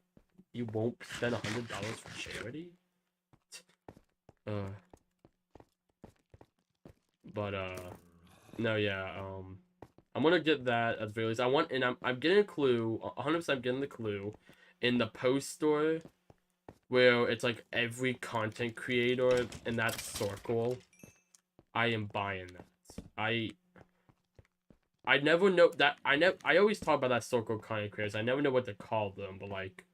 you won't spend $100 for charity. But no, yeah. I'm gonna get that at the very least. I'm getting a Clue. 100% getting the Clue in the post store, where it's like every content creator in that circle. I am buying that. I never know that I always talk about that circle of content creators. I never know what to call them, but like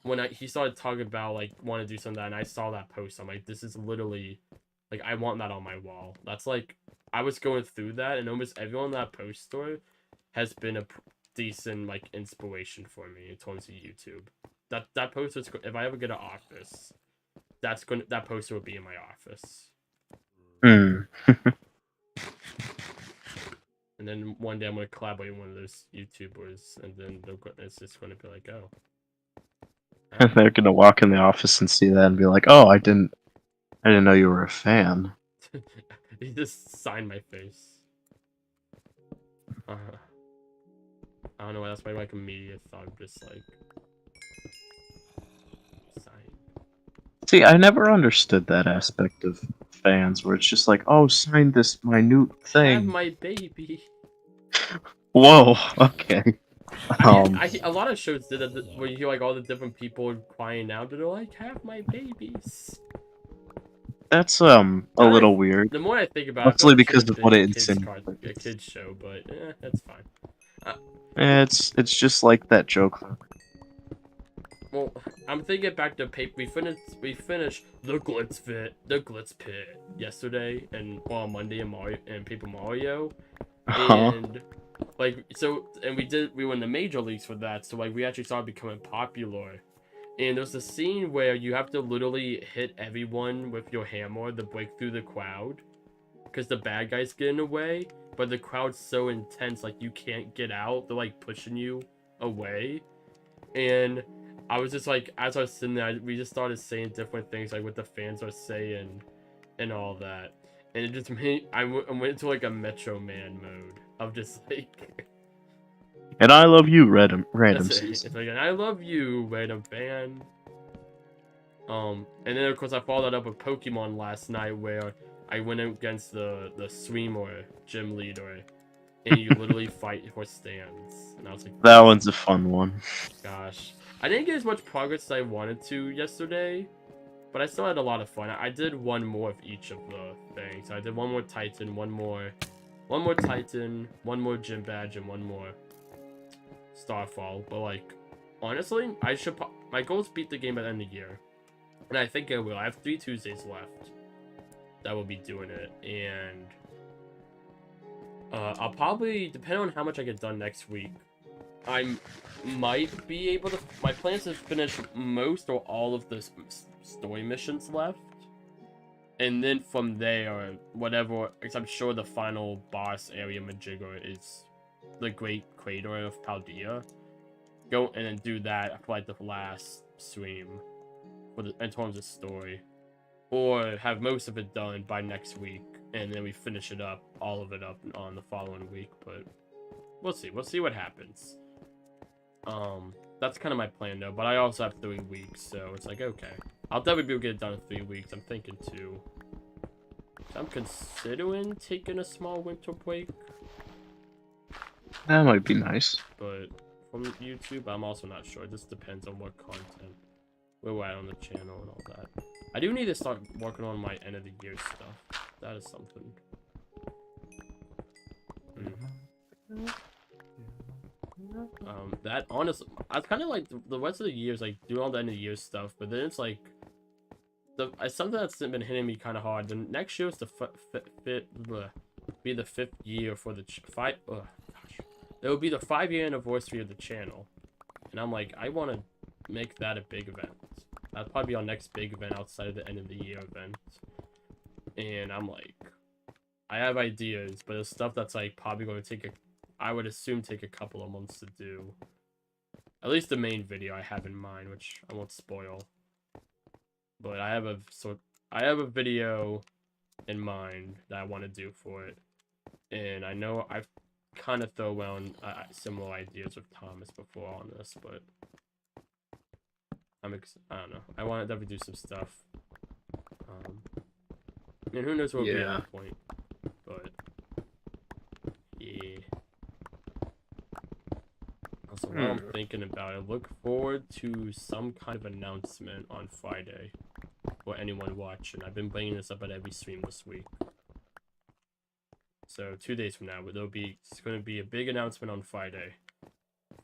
when he started talking about like want to do something, and I saw that post, I'm like, this is literally like I want that on my wall. That's like I was going through that, and almost everyone in that post store has been a decent like inspiration for me in terms of YouTube. That poster is, if I ever get an office, that poster will be in my office. And then one day I'm gonna collaborate with one of those YouTubers, and then it's just gonna be like, oh. They're gonna walk in the office and see that and be like, "Oh, I didn't know you were a fan." He just signed my face. I don't know why. That's my like immediate thought. Just like sign. See, I never understood that aspect of fans, where it's just like, "Oh, sign this minute thing." Have my baby. Whoa. Okay. A lot of shows did that where you hear like all the different people crying out. They're like, "Have my babies." That's a little weird. The more I think about it, mostly because of what it insinuates. A kids show, but that's fine. It's just like that joke. Well, I'm thinking back to paper. We finished the Glitz Pit yesterday, and on Monday in Paper Mario, and like we were in the major leagues for that. So like we actually started becoming popular. And there's a scene where you have to literally hit everyone with your hammer to break through the crowd, because the bad guys get in the way, but the crowd's so intense, like you can't get out. They're like pushing you away. And I was just like, as I was sitting there, we just started saying different things, like what the fans are saying and all that. And it just made I went into like a Metro Man mode of just like. And I love you, random season. It's like, and I love you, random fan. And then of course I followed that up with Pokemon last night, where I went against the streamer gym leader, and you literally fight for stands. And I was like, that one's a fun one. Gosh, I didn't get as much progress as I wanted to yesterday, but I still had a lot of fun. I did one more of each of the things. I did one more Titan, one more Titan, one more gym badge, and one more Starfall. But like, honestly, my goal is beat the game at the end of the year, and I think I will. I have 3 Tuesdays left that will be doing it, and I'll probably, depending on how much I get done next week, I might be able to. My plan is to finish most or all of the story missions left, and then from there, whatever. Because I'm sure the final boss area, Majigger, is the Great Crater of Paldea. Go and then do that for like the last stream, in terms of story, or have most of it done by next week, and then we finish it up, all of it up on the following week. But we'll see. We'll see what happens. That's kind of my plan though. But I also have 3 weeks, so it's like, okay, I'll definitely be able to get it done in 3 weeks. I'm thinking I'm considering taking a small winter break, That might be nice. but from YouTube, I'm also not sure. It just depends on what content, where we're at on the channel and all that. I do need to start working on my end of the year stuff. That is something. That honestly, I kind of like the rest of the years, like doing all the end of the year stuff, but then it's like it's something that's been hitting me kind of hard. The next year is be the 5th year for the it will be the 5-year anniversary of the channel, and I'm like, I want to make that a big event. That'll probably be our next big event outside of the end of the year event. And I'm like, I have ideas, but it's stuff that's like probably going to I would assume take a couple of months to do. At least the main video I have in mind, which I won't spoil. But I have a video in mind that I want to do for it, and I know I've kind of thrown around similar ideas with Thomas before on this, but I don't know. I want to definitely do some stuff. And who knows where we'll be at that point, but yeah. Also, while I'm thinking about it, look forward to some kind of announcement on Friday for anyone watching. I've been bringing this up at every stream this week. So 2 days from now, it's going to be a big announcement on Friday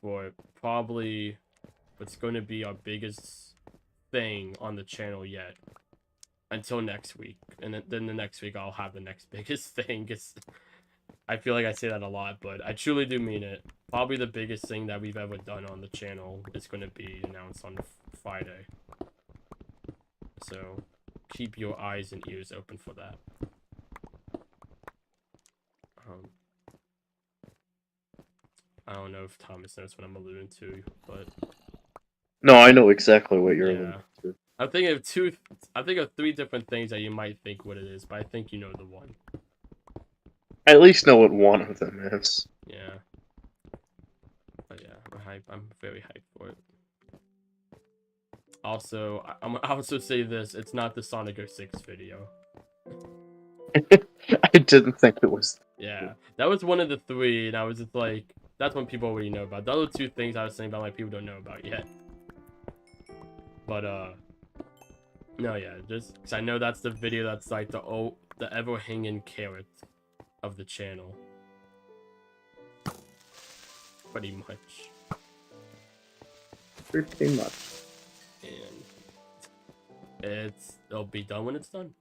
for probably what's going to be our biggest thing on the channel yet until next week. And then the next week I'll have the next biggest thing. I feel like I say that a lot, but I truly do mean it. Probably the biggest thing that we've ever done on the channel is going to be announced on Friday. So keep your eyes and ears open for that. I don't know if Thomas knows what I'm alluding to, but no, I know exactly what you're alluding to. I think of 3 different things that you might think what it is, but I think you know the one. I at least know what one of them is. Yeah. But yeah, I'm very hyped for it. Also, I'll also say this: it's not the Sonic 06 video. I didn't think it was. Yeah, that was one of the 3, and I was just like, that's one people already know about. The other 2 things I was saying about, like, people don't know about yet. But no, yeah, just because I know that's the video that's like the ever hanging carrot of the channel. Pretty much. Pretty much. And it'll be done when it's done.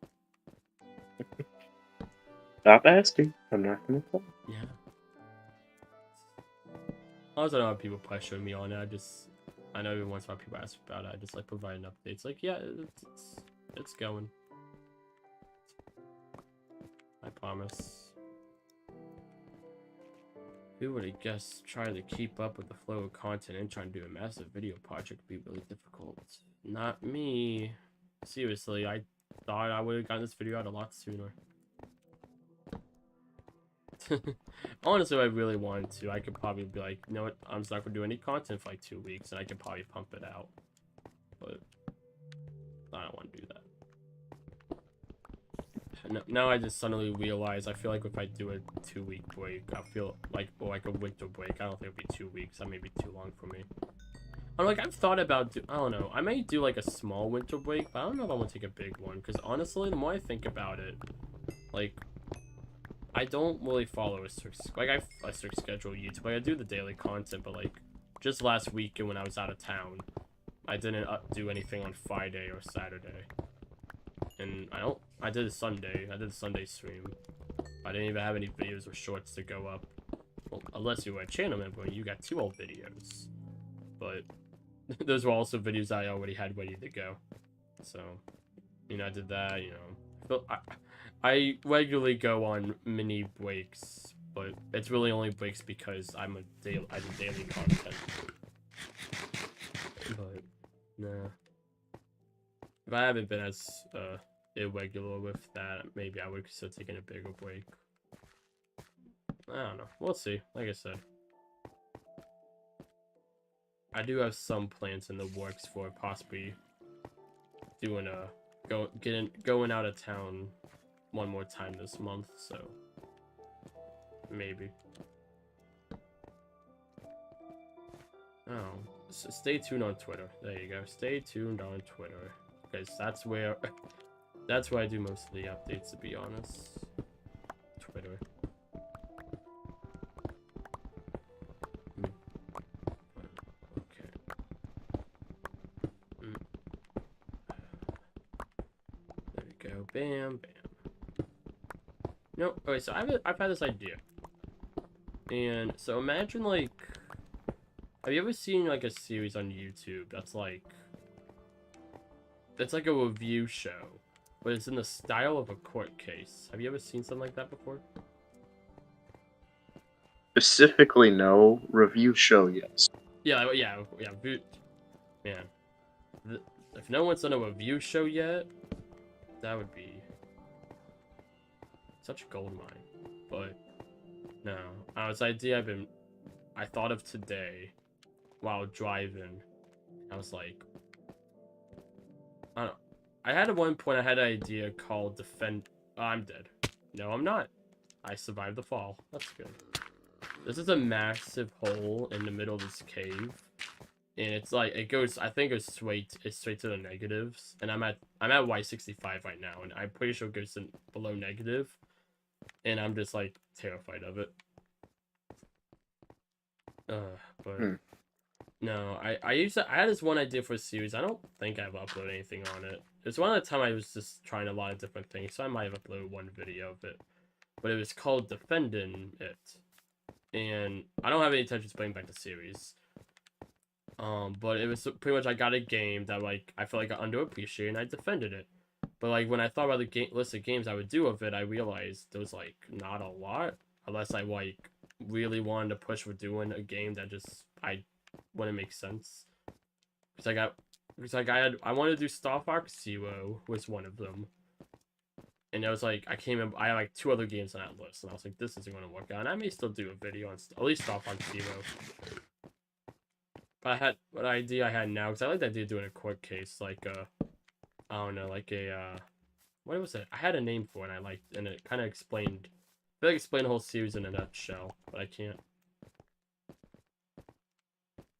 Stop asking. I'm not gonna tell. Yeah. Also, I don't have people pressuring me on it. I know every once in a while people ask about it. I just like providing updates. Like, yeah, it's going. I promise. Who would have guessed trying to keep up with the flow of content and trying to do a massive video project would be really difficult? Not me. Seriously, I thought I would have gotten this video out a lot sooner. Honestly, if I really wanted to, I could probably be like, you know what, I'm just not going to do any content for like 2 weeks, and I could probably pump it out. But I don't want to do that. Now I just suddenly realize, I feel like if I do a 2-week break, I feel like, or like a winter break, I don't think it'll be 2 weeks. That may be too long for me. I'm like, I've thought about, I don't know, I may do like a small winter break, but I don't know if I want to take a big one, because honestly, the more I think about it, like, I don't really follow a strict schedule YouTube. Like, I do the daily content, but like, just last week and when I was out of town, I didn't do anything on Friday or Saturday. And I did a Sunday stream. I didn't even have any videos or shorts to go up. Well, unless you were a channel member and you got 2 old videos. But those were also videos I already had ready to go. So, you know, I did that, you know. I regularly go on mini breaks, but it's really only breaks because I do daily content. But nah. If I haven't been as irregular with that, maybe I would consider taking a bigger break. I don't know. We'll see. Like I said, I do have some plans in the works for possibly doing going out of town one more time this month, so maybe. Oh, so stay tuned on Twitter. There you go. Stay tuned on Twitter, because that's where I do most of the updates. To be honest, Twitter. Okay. There we go. Bam, bam. No. Okay. So I've had this idea, and so imagine like, have you ever seen like a series on YouTube that's like a review show, but it's in the style of a court case? Have you ever seen something like that before? Specifically, no. Review show, yes. Yeah, man. If no one's done a review show yet, that would be such a gold mine. But no, it's an idea I thought of today while driving. I was like, I don't know. I had at one point I had an idea called defend. Oh, I'm dead. No, I'm not. I survived the fall. That's good. This is a massive hole in the middle of this cave, and it's like it goes. I think it's straight to the negatives, and I'm at Y65 right now, and I'm pretty sure it goes in below negative, and I'm just like terrified of it. But no, I had this one idea for a series. I don't think I've uploaded anything on it. It's one of the time I was just trying a lot of different things, so I might have uploaded one video of it. But it was called Defending It, and I don't have any intentions of playing back the series. But it was pretty much I got a game that like I felt like I underappreciated, and I defended it. But like when I thought about the list of games I would do of it, I realized there was like not a lot, unless I like really wanted to push for doing a game that just wouldn't make sense. I wanted to do Star Fox Zero was one of them, and it was like I had like 2 other games on that list, and I was like, this isn't going to work out. And I may still do a video on at least Star Fox Zero. But I had what idea I had now, because I like the idea of doing a court case, like I don't know, like a what was it? I had a name for it, and I liked, and it kind of explained. I feel like explain the whole series in a nutshell, but I can't.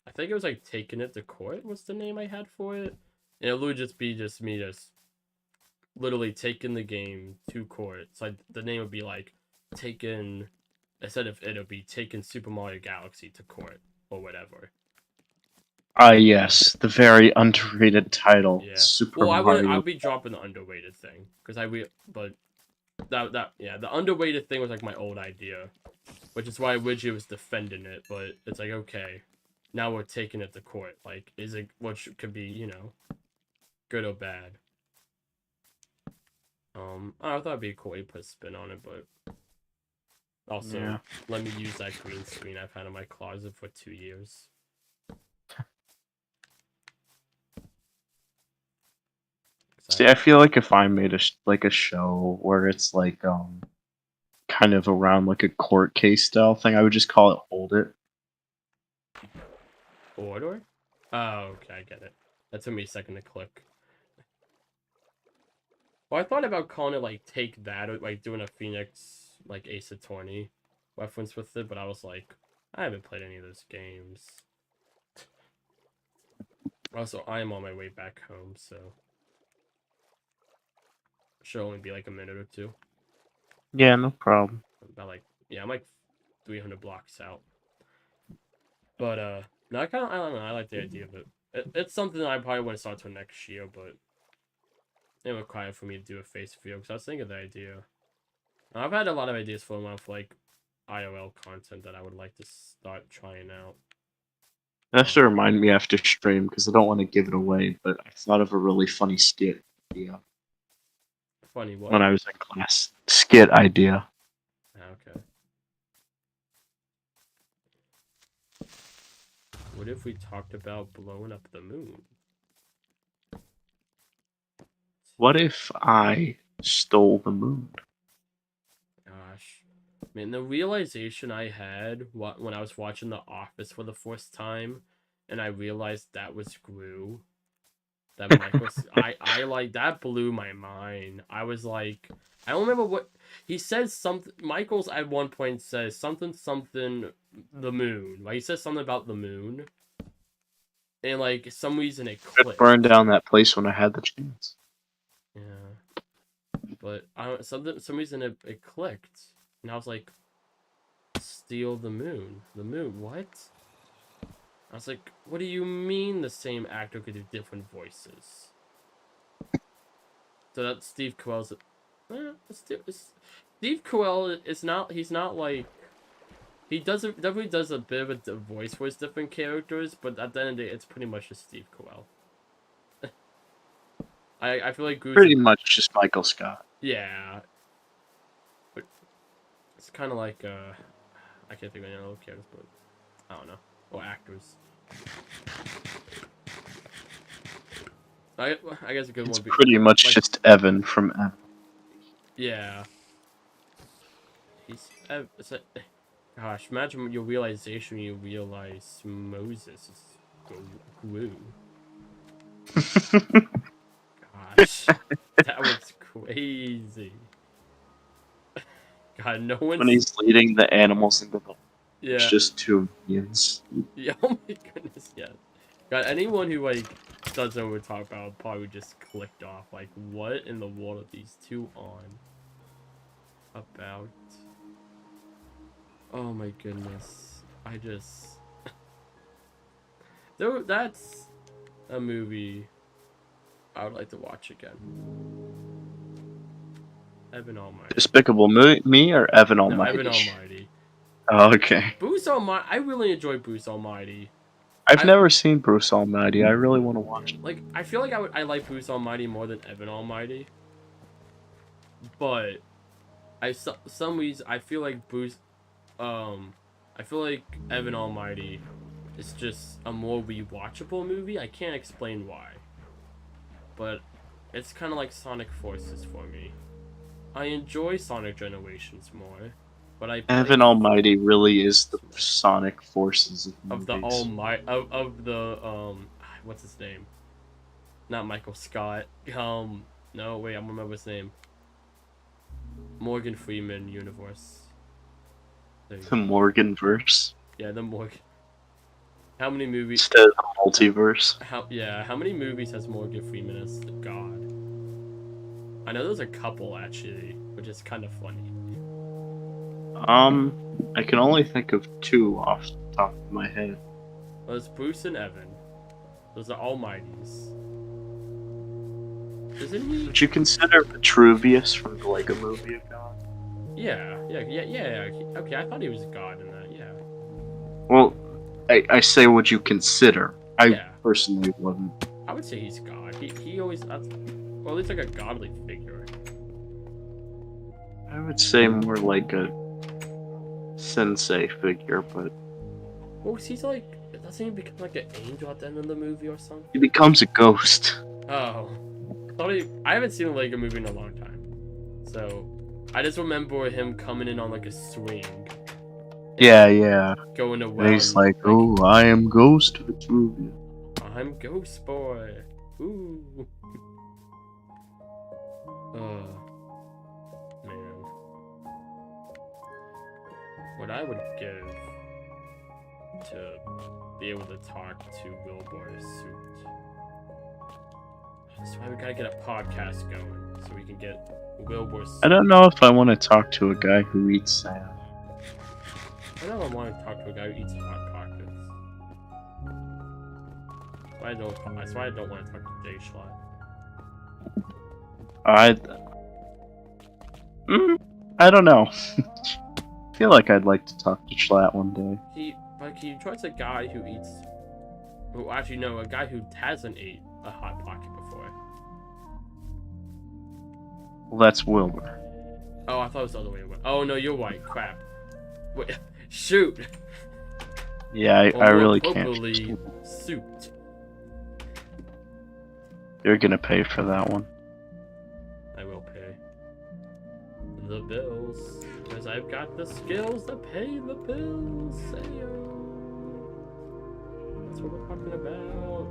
I think it was like Taking It to Court was the name I had for it, and it would just be me just literally taking the game to court. So the name would be like taking, instead of it'll be taking Super Mario Galaxy to court or whatever. Yes, the very underrated title, Yeah. Super Well, Mario. I'd be dropping the underrated thing because but the underrated thing was like my old idea, which is why Widget was defending it. But it's like, okay, now we're taking it to court. Like, is it could be good or bad? I thought it'd be cool to put a spin on it, but also let me use that green screen I've had in my closet for 2 years. See, I feel like if I made a show where it's like kind of around like a court case style thing, I would just call it Hold It. Order? Oh, okay, I get it. That took me a second to click. Well, I thought about calling it like Take That, or like doing a Phoenix like Ace Attorney reference with it, but I was like, I haven't played any of those games. Also, I am on my way back home, so should only be like a minute or 2. Yeah, no problem. I'm like 300 blocks out. But no, I don't know. I like the idea of it. It's something that I probably wouldn't start till next year, but it would require for me to do a face video because I was thinking of the idea. I've had a lot of ideas for a month, like IOL content that I would like to start trying out. You have to remind me after stream because I don't want to give it away, but I thought of a really funny skit idea. Funny what? When I was in class. Skit idea. Okay. What if we talked about blowing up the moon? What if I stole the moon? Gosh. Man, the realization I had when I was watching The Office for the first time, and I realized that was Gru, That Michael's, I like that blew my mind. I was like, I don't remember what he said. Something Michael's at one point says something the moon. Like he says something about the moon, and like some reason it I'd clicked. burn down that place when I had the chance. Yeah, but I don't some reason it clicked, and I was like, steal the moon. The moon, what? I was like, what do you mean the same actor could do different voices? So that's Steve Carell's. Steve Carell is not. He's not like. He definitely does a bit of a voice for his different characters, but at the end of the day, it's pretty much just Steve Carell. I feel like Goose. Pretty much just Michael Scott. Yeah. But it's kind of like I can't think of any other characters, but I don't know, or actors. I guess a good It's one. pretty much like, just Evan from Evan. Yeah. He's. Gosh, imagine your realization when you realize Moses is glue. Gosh, that was crazy. God, no one's. When he's leading the animals into the. Yeah. It's just two minions. Yeah. Oh my goodness. Yeah. God, anyone who like doesn't know what we're talking about probably just clicked off. Like, what in the world are these two on about? Oh my goodness. I just. Though that's a movie I would like to watch again. Evan Almighty. Despicable Me or Evan Almighty? No, Evan Almighty. Oh, okay. Bruce Almighty. I really enjoy Bruce Almighty. I've never seen Bruce Almighty. I really want to watch it. Like, I feel like I like Bruce Almighty more than Evan Almighty. But some reason I feel like I feel like Evan Almighty is just a more rewatchable movie. I can't explain why. But it's kind of like Sonic Forces for me. I enjoy Sonic Generations more, but Evan Almighty really is the Sonic Forces of the Almighty of the what's his name? Not Michael Scott. No, wait, I'm gonna remember his name. Morgan Freeman universe. The Morgan verse. Yeah, the Morgan. How many movies? Instead of the multiverse. How many movies has Morgan Freeman as the god? I know there's a couple actually, which is kind of funny. I can only think of two off the top of my head. Well, there's Bruce and Evan. Those are Almighties. Isn't he? Would you consider Vitruvius from the Lego Movie a god? Yeah. Okay, I thought he was a god in that. Yeah. Well, I say, would you consider? I personally wouldn't. I would say he's god. He always, well, at least like a godly figure. I would say more like a sensei figure, but. Well, he's like, doesn't he become like an angel at the end of the movie or something? He becomes a ghost. Oh. I haven't seen a Lego movie in a long time. So, I just remember him coming in on like a swing. Yeah. Going around. And he's like, oh, I am Ghost Vitruvius. I'm Ghost Boy. Ooh. Man. What I would give to be able to talk to Wilbur's suit. That's why we gotta get a podcast going, so we can get Wilbur's suit. I don't know if I want to talk to a guy who eats sand. I don't want to talk to a guy who eats Hot Pockets. That's why I don't want to talk to Jay Schlatt. I don't know. I feel like I'd like to talk to Schlatt one day. He tries a guy who eats. Well, actually, no, a guy who hasn't ate a Hot Pocket before. Well, that's Wilbur. Oh, I thought it was the other way around. Oh, no, you're right. Crap. Wait, shoot. Yeah, I really can't. Suit. You're gonna pay for that one. I will pay the bills, because I've got the skills to pay the bills. Ayo. That's what we're talking about.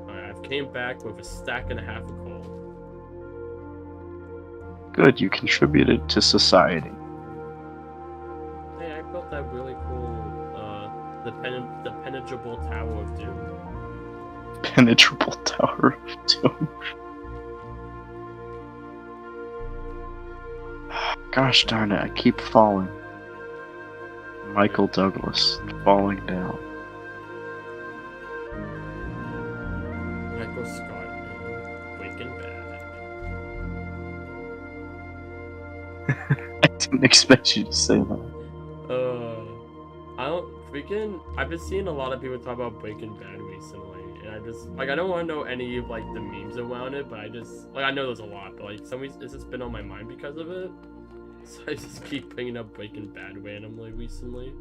Alright, came back with a stack and a half of coal. Good, you contributed to society. Hey, I built that really cool, the penetrable Tower of Doom. Penetrable Tower of Doom. Gosh darn it, I keep falling. Michael Douglas, falling down. Michael Scott, Breaking Bad. I didn't expect you to say that. I don't freaking. I've been seeing a lot of people talk about Breaking Bad recently, and I just like I don't want to know any of like the memes around it, but I just like I know there's a lot, but like some reason it's just been on my mind because of it. So I just keep bringing up Breaking Bad randomly recently,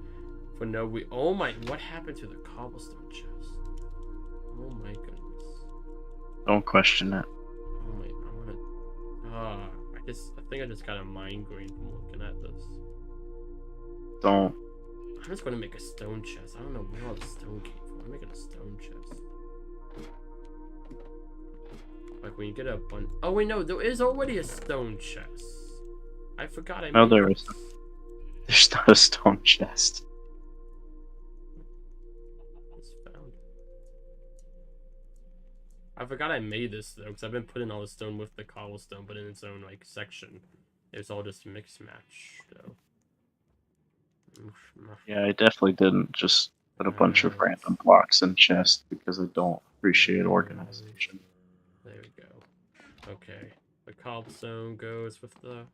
for no oh my, what happened to the cobblestone chest? Oh my goodness. Don't question it. Oh my, I think I just got a migraine from looking at this. Don't. I'm just gonna make a stone chest. I don't know where all the stone came from. I'm making a stone chest. Like when you get a bunch. Oh wait, no, there is already a stone chest. I forgot I No, made there this. isn't. There's not a stone chest. It's found. I forgot I made this though, because I've been putting all the stone with the cobblestone, but in its own like section. It's all just mix match though. Yeah, I definitely didn't just put a bunch of random blocks in chests because I don't appreciate organization. There we go. Okay. The cobblestone goes with the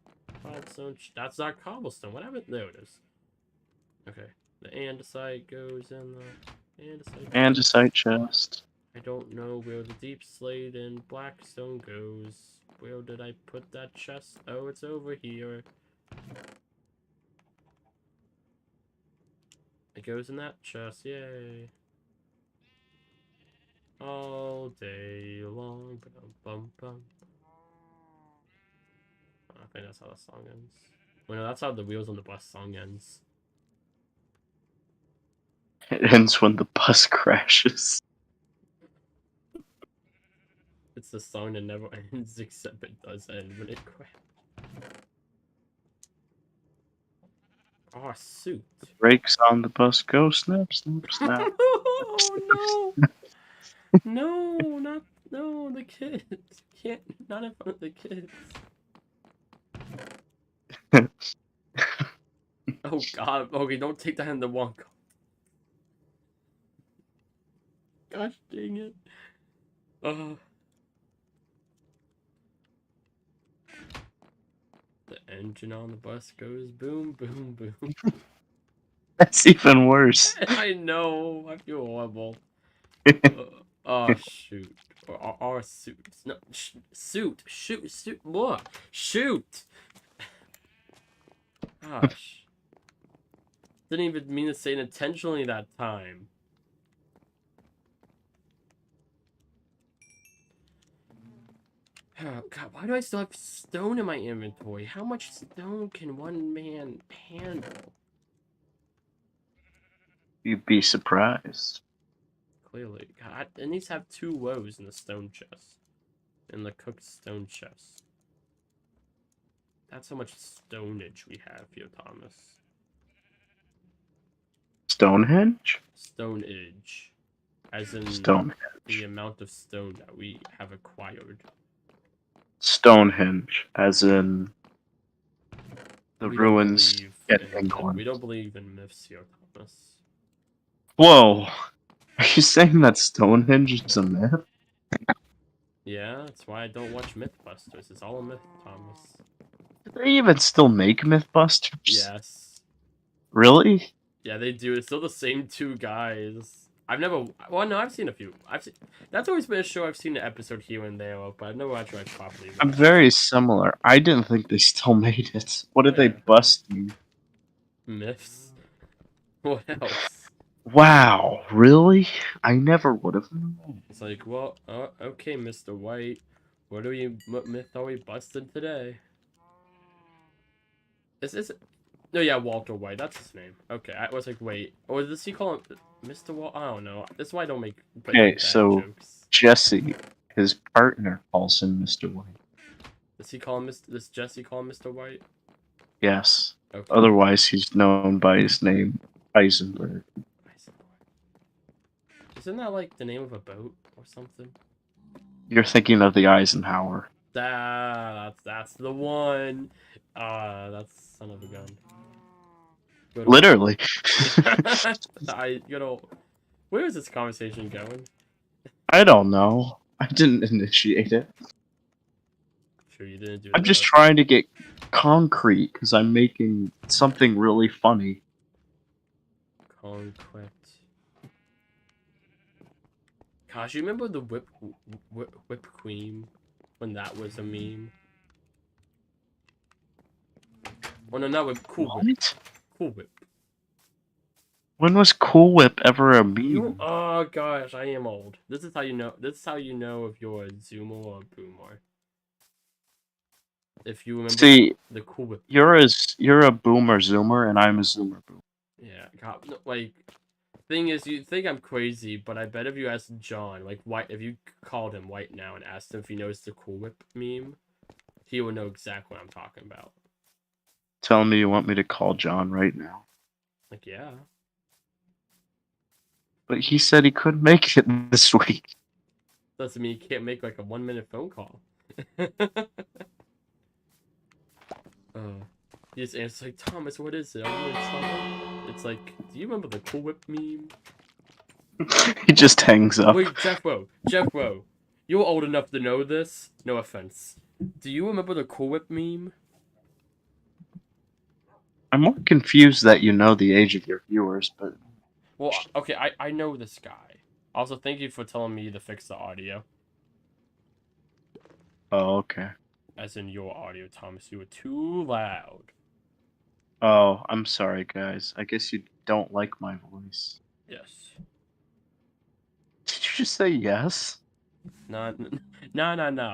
cobblestone. That's not cobblestone. What happened? There it is. Okay. The andesite goes in the andesite. Andesite chest. I don't know where the deep slate and blackstone goes. Where did I put that chest? Oh, it's over here. It goes in that chest. Yay. All day long. Bum, bum. I think that's how the song ends. Well, no, that's how the Wheels on the Bus song ends. It ends when the bus crashes. It's the song that never ends, except it does end when it crashes. Oh, suit. Brakes on the bus go snap, snap, snap. Oh, no! No, not, no, the kids. Can't, not in front of the kids. Oh, God. Okay, don't take that in the one. Gosh dang it. The engine on the bus goes boom, boom, boom. That's even worse. I know. I feel horrible. Oh, shoot. Or suit. No, suit. Shoot. More. Shoot. Gosh. Didn't even mean to say it intentionally that time. Oh, God, why do I still have stone in my inventory? How much stone can one man handle? You'd be surprised. Clearly. God, it needs to have 2 rows in the stone chest. In the cooked stone chest. That's how much stonage we have here, Thomas. Stonehenge? Stonage. As in Stonehenge. the amount of stone that we have acquired. Stonehenge, as in the We ruins in in England. We don't believe in myths here, Thomas. Whoa! Are you saying that Stonehenge is a myth? Yeah, that's why I don't watch Mythbusters. It's all a myth, Thomas. Do they even still make Mythbusters? Yes. Really? Yeah, they do. It's still the same 2 guys. I've never. Well, no, I've seen a few. That's always been a show I've seen an episode here and there of, but I've never actually properly watched. I'm very similar. I didn't think they still made it. What did they bust you? Myths. What else? Wow, really? I never would have known. It's like, well, okay, Mr. White. What myth are we busting today? Is No, yeah, Walter White. That's his name. Okay, I was like, wait, or does he call him Mr. Walt? I don't know. That's why I don't make Okay, bad so jokes. Jesse, his partner, calls him Mr. White. Does he call him Mr. Does Jesse call him Mr. White? Yes. Okay. Otherwise, he's known by his name, Eisenberg. Isn't that like the name of a boat or something? You're thinking of the Eisenhower. That's the one. That's son of a gun. Good old. Literally. Good old. Where is this conversation going? I don't know. I didn't initiate it. Sure, you didn't do I'm just that. trying to get concrete because I'm making something really funny. Conquest. Gosh, you remember the whip cream when that was a meme? Oh no, not whip. Cool Whip. What? Cool Whip. When was Cool Whip ever a meme? Oh gosh, I am old. This is how you know. This is how you know if you're a Zoomer or a Boomer. If you remember See, the Cool Whip. you're a boomer zoomer, and I'm a zoomer boomer. Yeah, God, no, like, thing is, you think I'm crazy, but I bet if you asked John, like, White, if you called him White now and asked him if he knows the Cool Whip meme, he would know exactly what I'm talking about. Telling me you want me to call John right now. Like, yeah. But he said he couldn't make it this week. Doesn't mean you can't make, like, a 1-minute phone call. He just answers like, Thomas, what is it? Are you in trouble? It's like, do you remember the Cool Whip meme? He just hangs up. Wait, Jeff Rowe, you're old enough to know this. No offense. Do you remember the Cool Whip meme? I'm more confused that you know the age of your viewers, but Well, okay, I know this guy. Also, thank you for telling me to fix the audio. oh, okay. As in your audio, Thomas. You were too loud. Oh, I'm sorry, guys. I guess you don't like my voice. Yes. Did you just say yes? No.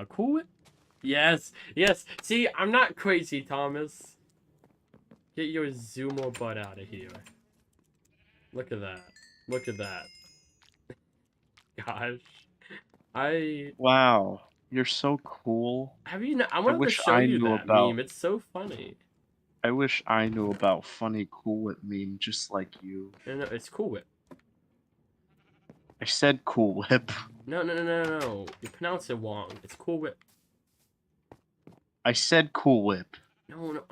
Cool Whip? Yes. See, I'm not crazy, Thomas. Get your Zoomer butt out of here. Look at that. Gosh. Wow, you're so cool. Have you I I wanted to wish show I you knew that about. meme. It's so funny. I wish I knew about funny Cool Whip meme just like you. No, it's Cool Whip. I said Cool Whip. No. You pronounce it wrong. It's Cool Whip. I said Cool Whip. No.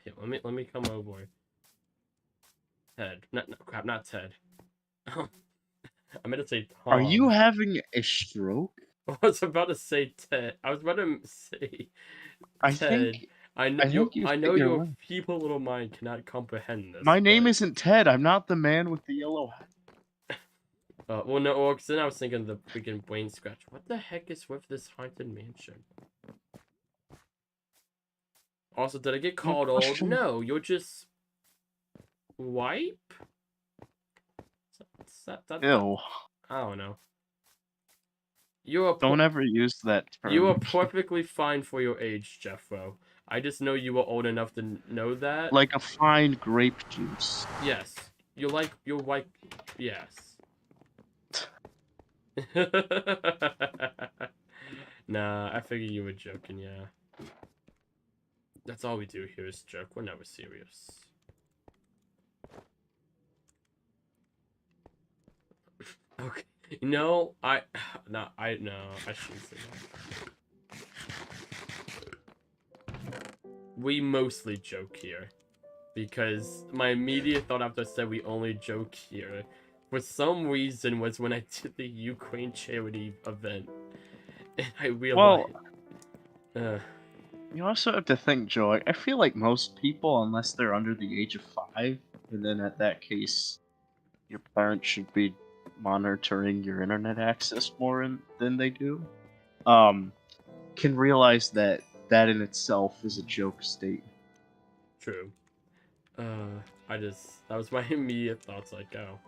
Yeah, let me come over. Ted. No, crap, not Ted. I meant to say Tom. Are you having a stroke? I was about to say Ted. I was about to say I Ted. think I know I think you I know hit your your limit. feeble little mind cannot comprehend this. My name but... isn't Ted. I'm not the man with the yellow hat. well, no, or then I was thinking the freaking brain scratch. What the heck is with this haunted mansion? Also, did I get called old? No, you're just wipe. Ew. I don't know. Don't ever use that term. You are perfectly fine for your age, Jeffro. I just know you were old enough to know that. Like a fine grape juice. Yes. You're like, yes. Nah, I figured you were joking, yeah. That's all we do here is joke. We're never serious. Okay. No, I shouldn't say that. We mostly joke here. Because my immediate thought after I said we only joke here, for some reason, was when I did the Ukraine charity event. And I realized... you also have to think, Joe. I feel like most people, unless they're under the age of 5, and then at that case, your parents should be monitoring your internet access more than they do, can realize that in itself is a joke statement. True. That was my immediate thoughts, like, oh.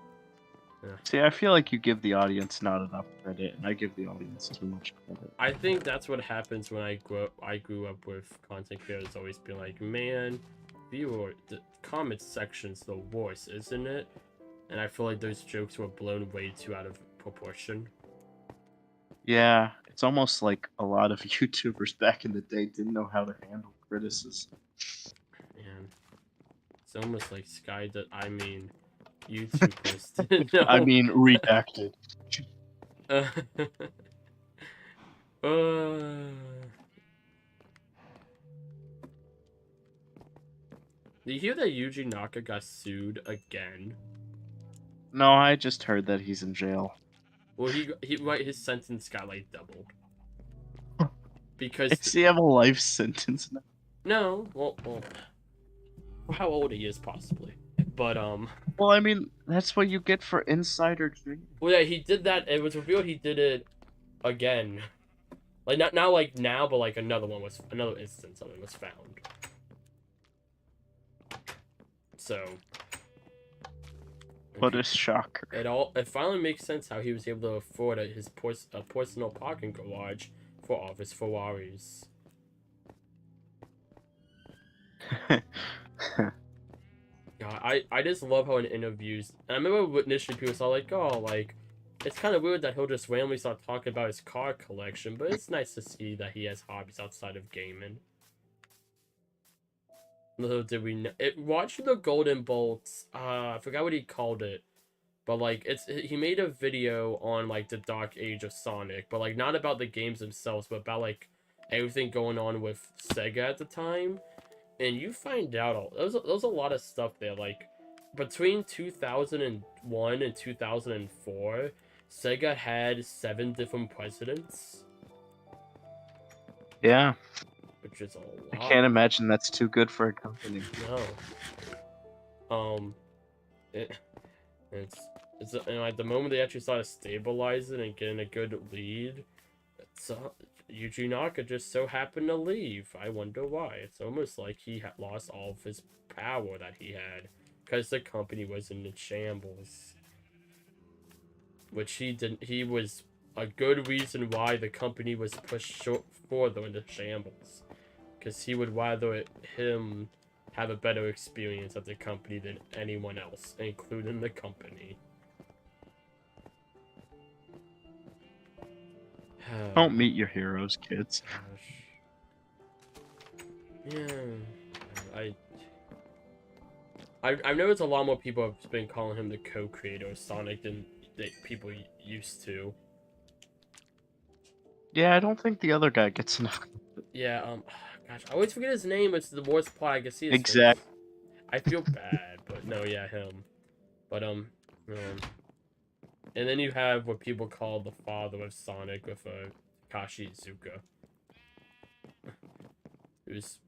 Yeah. See, I feel like you give the audience not enough credit, and I give the audience too much credit. I think that's what happens when I grew up with content creators always being like, man, the comment section's the worst, isn't it? And I feel like those jokes were blown way too out of proportion. Yeah, it's almost like a lot of YouTubers back in the day didn't know how to handle criticism. And it's almost like YouTubers didn't know. I mean, redacted. uh, Did you hear that Yuji Naka got sued again? No, I just heard that he's in jail. Well, his sentence got like doubled because Does he have a life sentence now? no, well, how old he is possibly, but Well, I mean, that's what you get for insider trading. well yeah, he did that. It was revealed he did it again, like not like now, but like another instance of it was found. So, What a shocker. It finally makes sense how he was able to afford his personal parking garage for all of his Ferraris. Yeah, I just love how in interviews, and I remember initially people saw like, oh, like, it's kind of weird that he'll just randomly start talking about his car collection, but it's nice to see that he has hobbies outside of gaming. Little did we know, watching the Golden Bolts, I forgot what he called it, but like he made a video on like the dark age of Sonic, but like not about the games themselves, but about like everything going on with Sega at the time. And you find out there's a lot of stuff there. Like between 2001 and 2004, Sega had 7 different presidents, Yeah, which is a lot. I can't imagine that's too good for a company. No. It's and like the moment they actually started stabilizing and getting a good lead, Yuji Naka just so happened to leave. I wonder why. It's almost like he had lost all of his power that he had because the company was in shambles. Which he didn't. He was a good reason why the company was pushed further into shambles, because he would rather him have a better experience at the company than anyone else, including the company. Don't meet your heroes, kids. Gosh. Yeah, I've noticed a lot more people have been calling him the co-creator of Sonic than people used to. Yeah, I don't think the other guy gets enough. Yeah, gosh, I always forget his name. It's the worst part. I can see his Exactly. face. I feel bad, but no, yeah, him. But and then you have what people call the father of Sonic with Kashi Iizuka.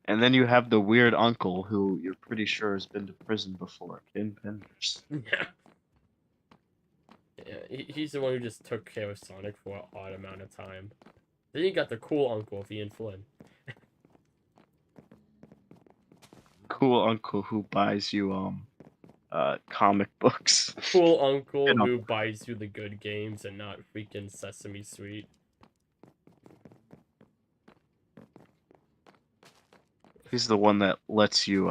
And then you have the weird uncle who you're pretty sure has been to prison before, Ken Penders. Yeah. Yeah, he's the one who just took care of Sonic for an odd amount of time. Then you got the cool uncle of Ian Flynn. Cool uncle who buys you comic books. Cool uncle who buys you the good games and not freaking Sesame Street. He's the one that lets you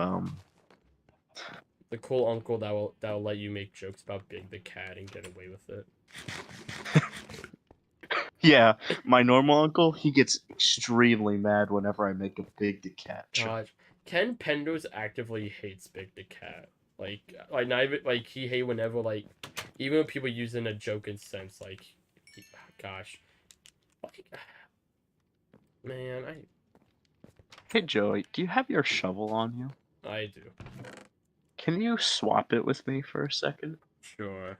The cool uncle that will let you make jokes about Big the Cat and get away with it. Yeah, my normal uncle, he gets extremely mad whenever I make a Big the Cat joke. Gosh, Ken Penders actively hates Big the Cat. Like not even like he hate whenever like even when people use it in a joking sense. Like, gosh, like man, Hey Joey, do you have your shovel on you? I do. Can you swap it with me for a second? Sure.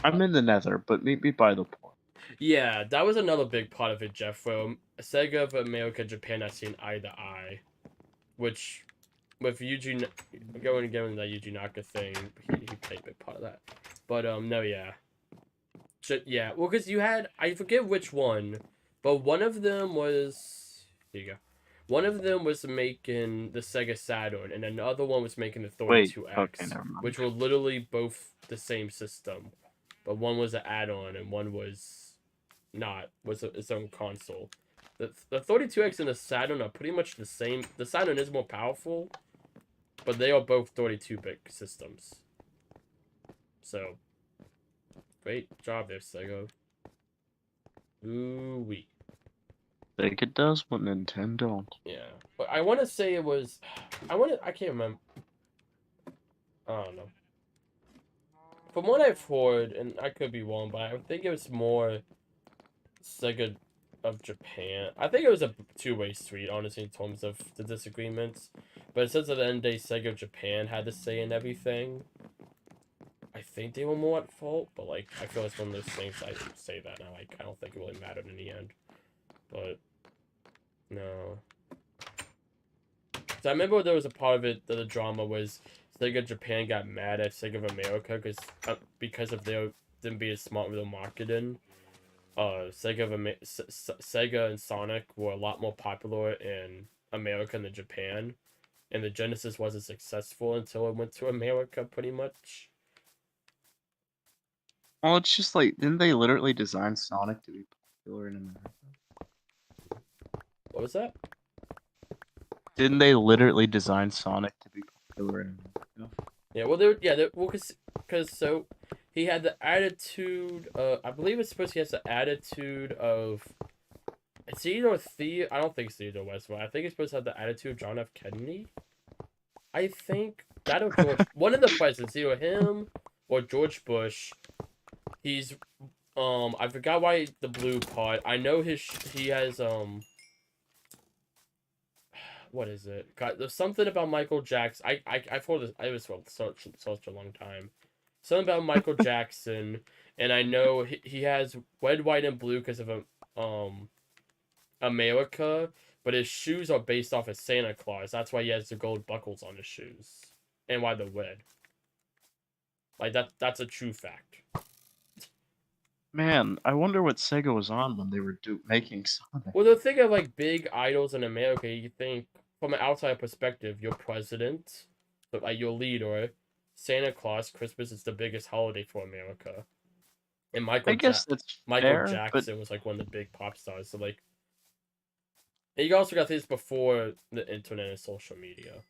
I'm in the Nether, but meet me by the point. Yeah, that was another big part of it, Jeff. Where Sega of America, Japan not seen eye to eye, which with Yuji going again with that Yuji Naka thing, he played a big part of that. But no, yeah, yeah. Well, because you had I forget which one, but one of them was here you go. One of them was making the Sega Saturn, and another one was making the 32X, okay, never mind. which were literally both the same system, but one was an add-on and one was not, was its own console. The 32X and the Saturn are pretty much the same. The Saturn is more powerful, but they are both 32-bit systems. So, great job there, Sega. Ooh-wee. Sega does what Nintendo don't. Yeah, but I want to say it was, I can't remember. I don't know. From what I've heard, and I could be wrong, but I think it was more Sega of Japan. I think it was a two-way street, honestly, in terms of the disagreements. But since at the end of the day, Sega of Japan had to say in everything, I think they were more at fault. But like, I feel it's one of those things. I say that now. Like, I don't think it really mattered in the end. But no. So I remember there was a part of it that the drama was Sega Japan got mad at Sega of America because of their them being smart with their marketing. Sega and Sonic were a lot more popular in America than Japan, and the Genesis wasn't successful until it went to America, pretty much. Well, it's just like, didn't they literally design Sonic to be popular in America? What was that? Didn't they literally design Sonic to be popular in America? Yeah, well, cause so he had the attitude. I believe it's supposed he has the attitude of. It's either I don't think it's Theodore Westwood. I think it's supposed to have the attitude of John F. Kennedy. I think that or George. One of the presidents, either him or George Bush. He's I forgot why the blue part. I know he has what is it? God, there's something about Michael Jackson. I've heard this. I was for such a long time. Something about Michael Jackson, and I know he has red, white, and blue because of America, but his shoes are based off of Santa Claus. That's why he has the gold buckles on his shoes, and why they're red. Like that's a true fact. Man, I wonder what Sega was on when they were making Sonic. Well, the thing of like big idols in America, you think from an outside perspective, your president, like your leader, Santa Claus, Christmas is the biggest holiday for America, and I guess that's Michael fair, but Jackson was like one of the big pop stars. So like, and you also got this before the internet and social media,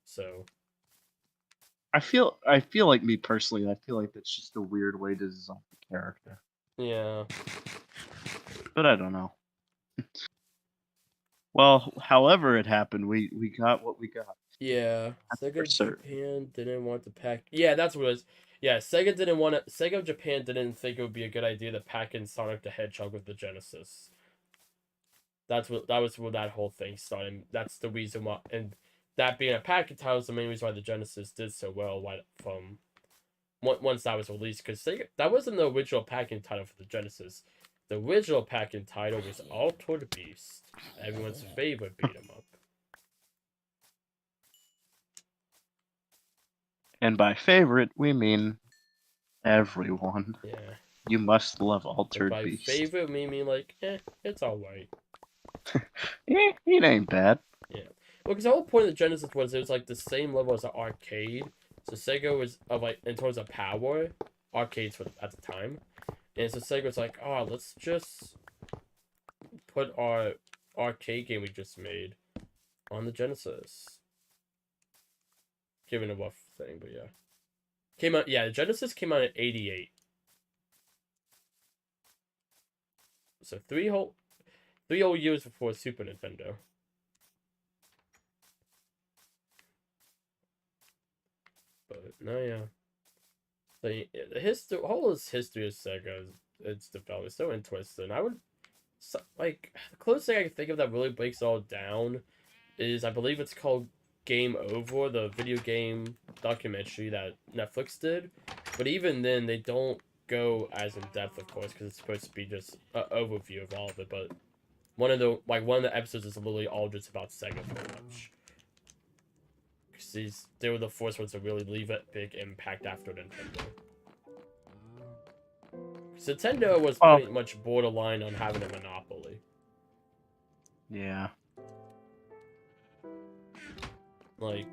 so I feel like me personally, I feel like that's just a weird way to design the character. yeah. But I don't know. Well, however it happened, we got what we got. Yeah, That's Sega for of certain. Japan didn't want to pack. Yeah, that's what it was. Yeah, Sega didn't want to. Sega of Japan didn't think it would be a good idea to pack in Sonic the Hedgehog with the Genesis. That was where that whole thing started. That's the reason why, and that being a packet title is the main reason why the Genesis did so well. Why from once that was released, because that wasn't the original packing title for the Genesis. The original packing title was Altered Beast, everyone's favorite beat 'em up. And by favorite, we mean everyone. Yeah. You must love And Altered by Beast. favorite, we mean like, it's alright. It ain't bad. Yeah. Well, because the whole point of the Genesis was it was like the same level as the arcade. So Sega was of like in terms of power, arcades at the time, and so Sega was like, oh, let's just put our arcade game we just made on the Genesis. Given a rough thing, but yeah, came out. Yeah, the Genesis came out in '88. So three whole years before Super Nintendo. But no, yeah. The whole history of Sega, its development is so interesting. I would like the closest thing I can think of that really breaks it all down is I believe it's called Game Over, the video game documentary that Netflix did. But even then, they don't go as in depth, of course, because it's supposed to be just an overview of all of it. But one of the episodes is literally all just about Sega, pretty much. Because they were the first ones to really leave a big impact after Nintendo. Nintendo was pretty much borderline on having a monopoly. Yeah. Like,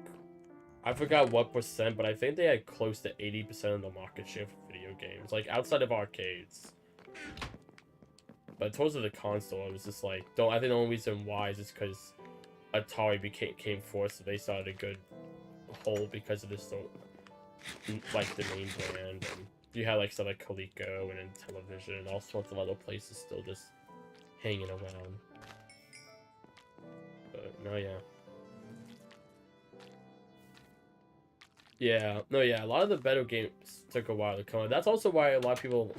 I forgot what percent, but I think they had close to 80% of the market share for video games. Like, outside of arcades. But in terms of the console, it was just like, I think the only reason why is just because Atari came first, so they started a good whole because of this, like the main brand, and you had like stuff like Coleco and then television and all sorts of other places still just hanging around. But no, yeah. Yeah, no, yeah, a lot of the better games took a while to come out. That's also why a lot of people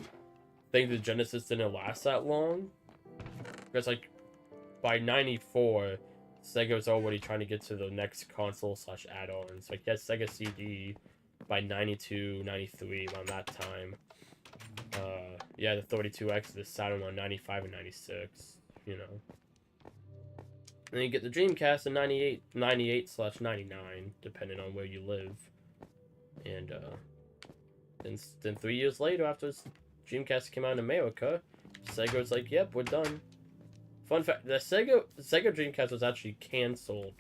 think the Genesis didn't last that long. Because, like, by 94, Sega was already trying to get to the next console slash add-ons. Like, you had Sega CD by 92, 93, around that time. Yeah, the 32X, the Saturn on 95 and 96, you know. And you get the Dreamcast in 98/99, depending on where you live. And, then 3 years later, after Dreamcast came out in America, Sega was like, yep, we're done. Fun fact, the Sega Dreamcast was actually canceled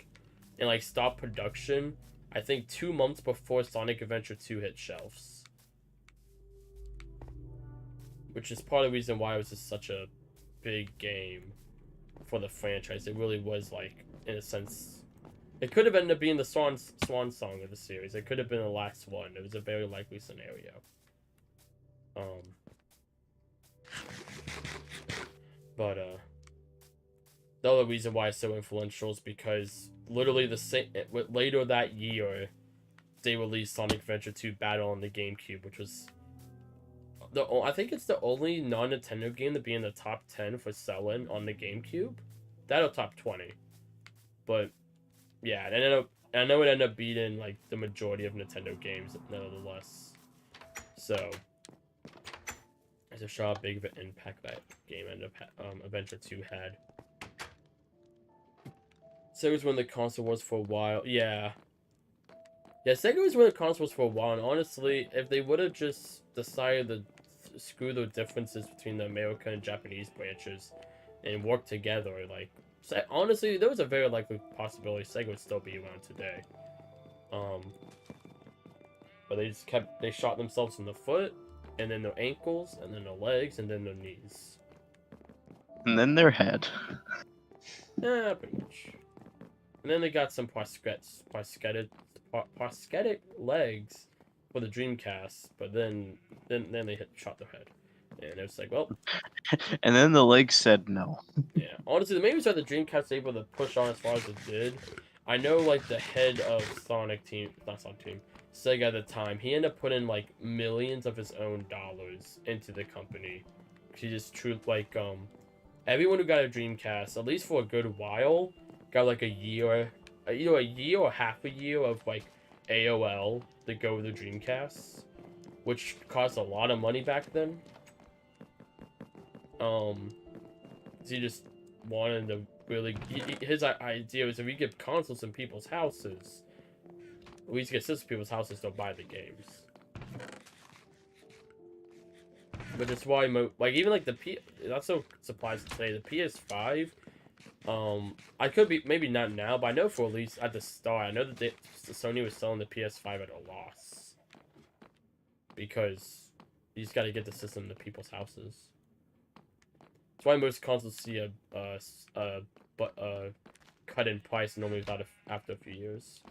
and, like, stopped production, I think 2 months before Sonic Adventure 2 hit shelves. Which is part of the reason why it was just such a big game for the franchise. It really was, like, in a sense, it could have ended up being the swan song of the series. It could have been the last one. It was a very likely scenario. But the other reason why it's so influential is because literally later that year, they released Sonic Adventure 2 Battle on the GameCube, which was I think it's the only non-Nintendo game to be in the top 10 for selling on the GameCube. That'll top 20. But yeah, I know it ended up beating like the majority of Nintendo games nevertheless. So it's a show how big of an impact that game Adventure 2 had. Sega was when the console was for a while. Yeah. Yeah, Sega was when the console was for a while, and honestly, if they would have just decided to screw the differences between the American and Japanese branches and work together, like, honestly, there was a very likely possibility Sega would still be around today. But they shot themselves in the foot, and then their ankles, and then their legs, and then their knees. And then their head. Yeah, pretty much. And then they got some prosthetic legs for the Dreamcast, but then they shot their head, and it was like, well. And then the legs said no. Yeah, honestly, the main reason the Dreamcast was able to push on as far as it did, I know, like, the head of Sega at the time, he ended up putting like millions of his own dollars into the company. He just like everyone who got a Dreamcast, at least for a good while, got like a year, either a year or half a year of like AOL to go with the Dreamcast, which cost a lot of money back then. He just wanted to really. His idea was if we get consoles in people's houses, we used to get systems in people's houses to buy the games. But that's why, like, even like that's so surprised to say the PS5. I could be maybe not now, but I know for at least at the start, I know that Sony was selling the PS5 at a loss because you just got to get the system to people's houses. That's why most consoles see a cut in price normally after a few years,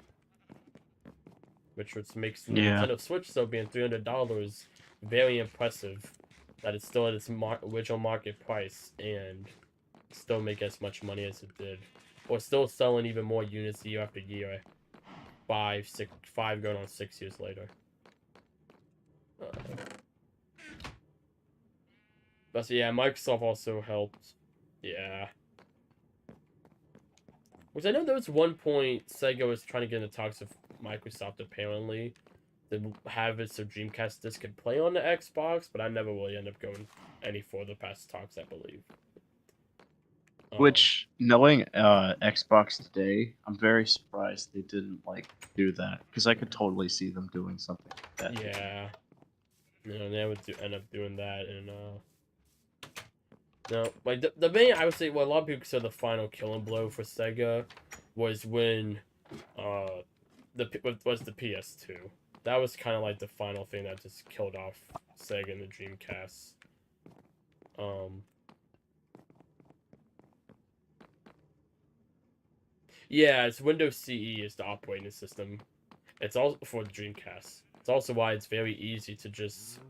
which makes the Nintendo Switch still being $300 very impressive. That it's still at its original market price and still make as much money as it did, or still selling even more units year after year. 5 going on 6 years later. But so yeah, Microsoft also helped. Yeah. Which I know there was one point Sega was trying to get into talks with Microsoft apparently to have it so Dreamcast disc could play on the Xbox, but I never really ended up going any further past talks, I believe. Which, knowing Xbox today, I'm very surprised they didn't like do that, because I could totally see them doing something like that. Yeah. You know, they would end up doing that, and no, like the main, I would say, what a lot of people consider the final killing blow for Sega was when was the PS2. That was kind of like the final thing that just killed off Sega and the Dreamcast. Yeah, it's Windows CE is the operating system. It's also for the Dreamcast. It's also why it's very easy to just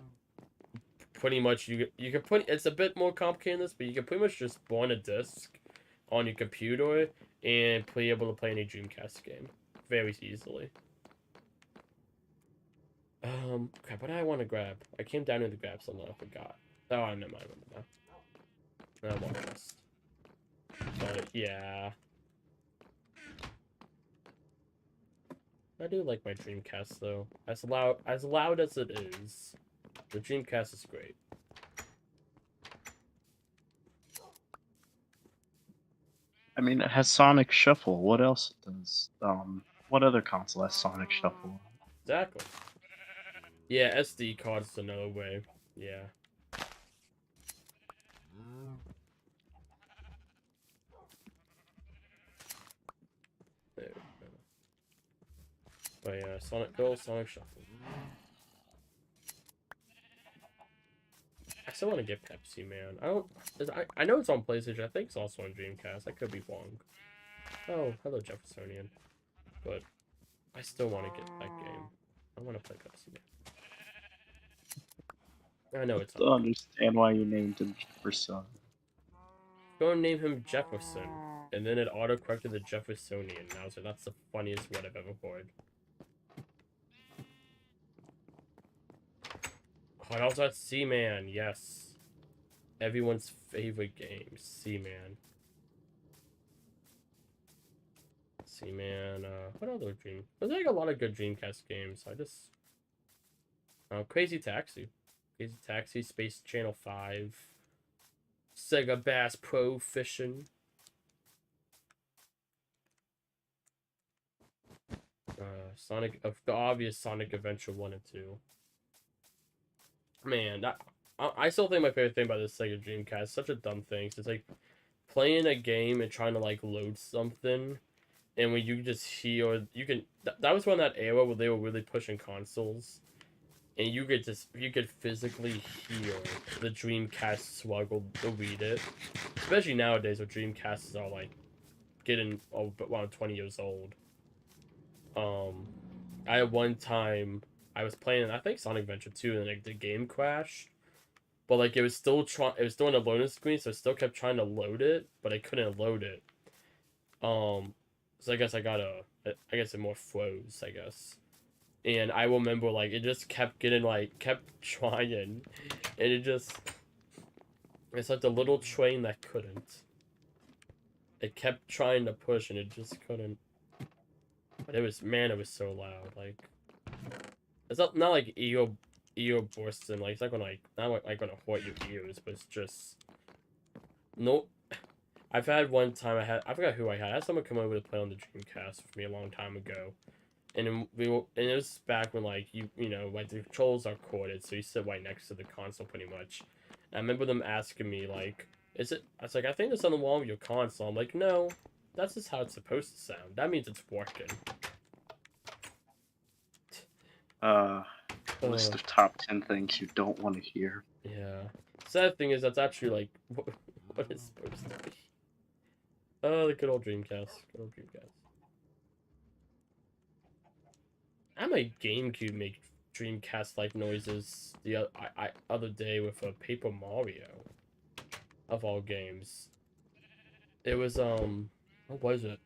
pretty much you can put it's a bit more complicated than this, but you can pretty much just spawn a disc on your computer and be able to play any Dreamcast game very easily. Crap, what did I want to grab? I came down here to grab something, I forgot. Oh, I never mind, now. I want this. But yeah. I do like my Dreamcast though. As loud as it is, the Dreamcast is great. I mean, it has Sonic Shuffle. What else does? What other console has Sonic Shuffle? Exactly. Yeah, SD cards is another way. Yeah. There we go. But yeah, Sonic Shuffle. I still want to get Pepsi Man. I know it's on PlayStation. I think it's also on Dreamcast. I could be wrong. Oh, hello Jeffersonian. But I still want to get that game. I want to play Pepsi Man. I know it's Don't on. understand why you named him Jefferson. Go and name him Jefferson. And then it auto-corrected the Jeffersonian. And I was like, that's the funniest word I've ever heard. Oh, and also that's Seaman, yes. Everyone's favorite game, Seaman. Seaman, what other Dream? There's like a lot of good Dreamcast games. Crazy Taxi. Crazy Taxi, Space Channel 5. Sega Bass Pro Fishing. Sonic, the obvious Sonic Adventure 1 and 2. Man, I still think my favorite thing about this Sega Dreamcast is such a dumb thing. So it's like playing a game and trying to like load something, and when you just hear you can that was when that era where they were really pushing consoles, and you could physically hear the Dreamcast struggle to read it, especially nowadays where Dreamcasts are like getting around 20 years old. I had one time I was playing I think Sonic Adventure 2 and like the game crashed. But like it was still in a loading screen, so I still kept trying to load it, but I couldn't load it. So I guess I guess it more froze, I guess. And I remember like it just kept getting like kept trying, and it's like the little train that couldn't. It kept trying to push and it just couldn't. But it was so loud. Like it's not like ear bursting. Like it's not gonna like gonna hurt your ears, but it's just no. I've had one time I forgot who I had. I had someone come over to play on the Dreamcast with me a long time ago, and it was back when like you know like the controls are corded, so you sit right next to the console pretty much. And I remember them asking me like, "Is it?" I was like, "I think there's something wrong with your console." I'm like, "No, that's just how it's supposed to sound. That means it's working." List of top 10 things you don't want to hear. Yeah. Sad thing is that's actually like what it's supposed to be. Oh, the good old Dreamcast. Good old Dreamcast. I had my GameCube make Dreamcast-like noises the other day with a Paper Mario, of all games. It was what was it?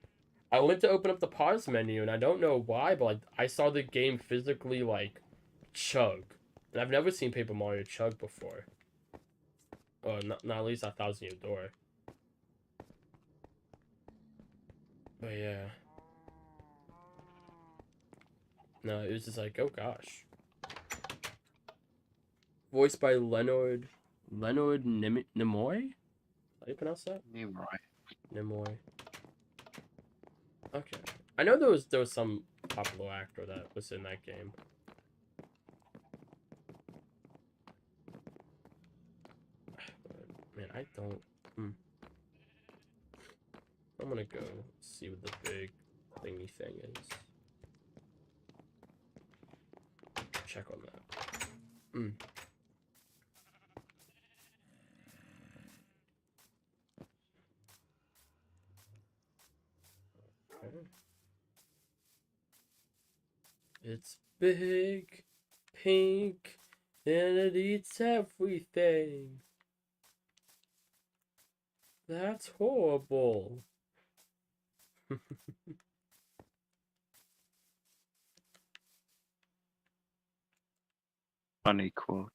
I went to open up the pause menu and I don't know why, but like I saw the game physically like chug, and I've never seen Paper Mario chug before. Oh, not at least a Thousand Year Door. But yeah. No, it was just like, oh gosh. Voiced by Leonard Nimoy? How do you pronounce that? Nimoy. Nimoy. Okay. I know there was some popular actor that was in that game. But, man, I don't. I'm gonna go see what the big thingy thing is. Check on that. Okay. It's big, pink, and it eats everything. That's horrible. Funny quote.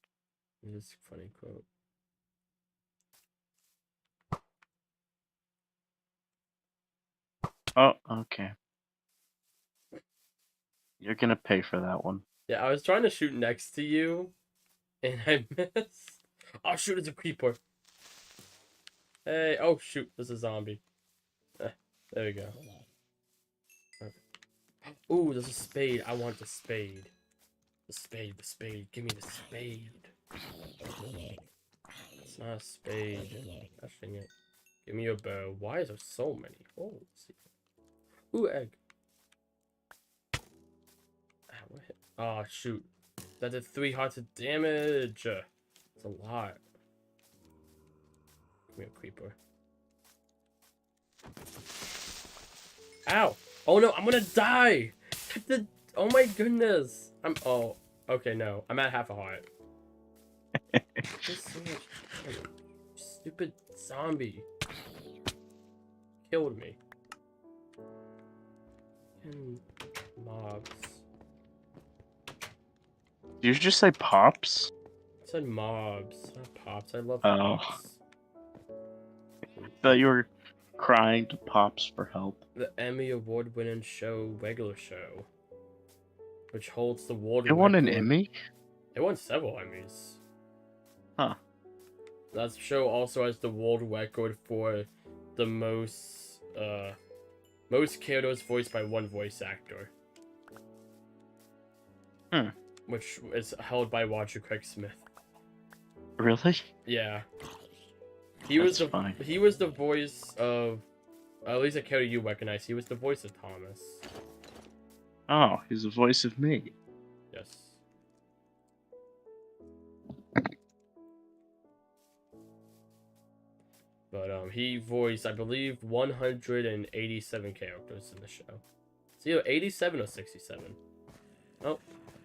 This funny quote. Oh, okay. You're gonna pay for that one. Yeah, I was trying to shoot next to you, and I missed. Oh shoot, it's a creeper. Hey, oh shoot, there's a zombie. There we go. Ooh, there's a spade. I want the spade. The spade, the spade. Give me the spade. It's not a spade. Gosh dang it. Give me a bow. Why is there so many? Oh, let's see. Ooh, egg. Ah, what hit? Oh, shoot. That did 3 hearts of damage. It's a lot. Give me a creeper. Ow! Oh no, I'm gonna die! Oh my goodness! Oh, okay, no. I'm at half a heart. There's so much damage. Stupid zombie. Killed me. And mobs. Did you just say pops? I said mobs, not pops. I love Oh. pops. I thought you were crying to pops for help. The Emmy award-winning show, regular show, which holds the world It won an record. Emmy? It won several Emmys. Huh. That show also has the world record for the most characters voiced by one voice actor. Hmm. Which is held by Roger Craig Smith. Really? Yeah. He was the voice of, at least a character you recognize. He was the voice of Thomas. Oh, he's the voice of me. Yes. But he voiced, I believe, 187 characters in the show. It's either 87 or 67. Oh,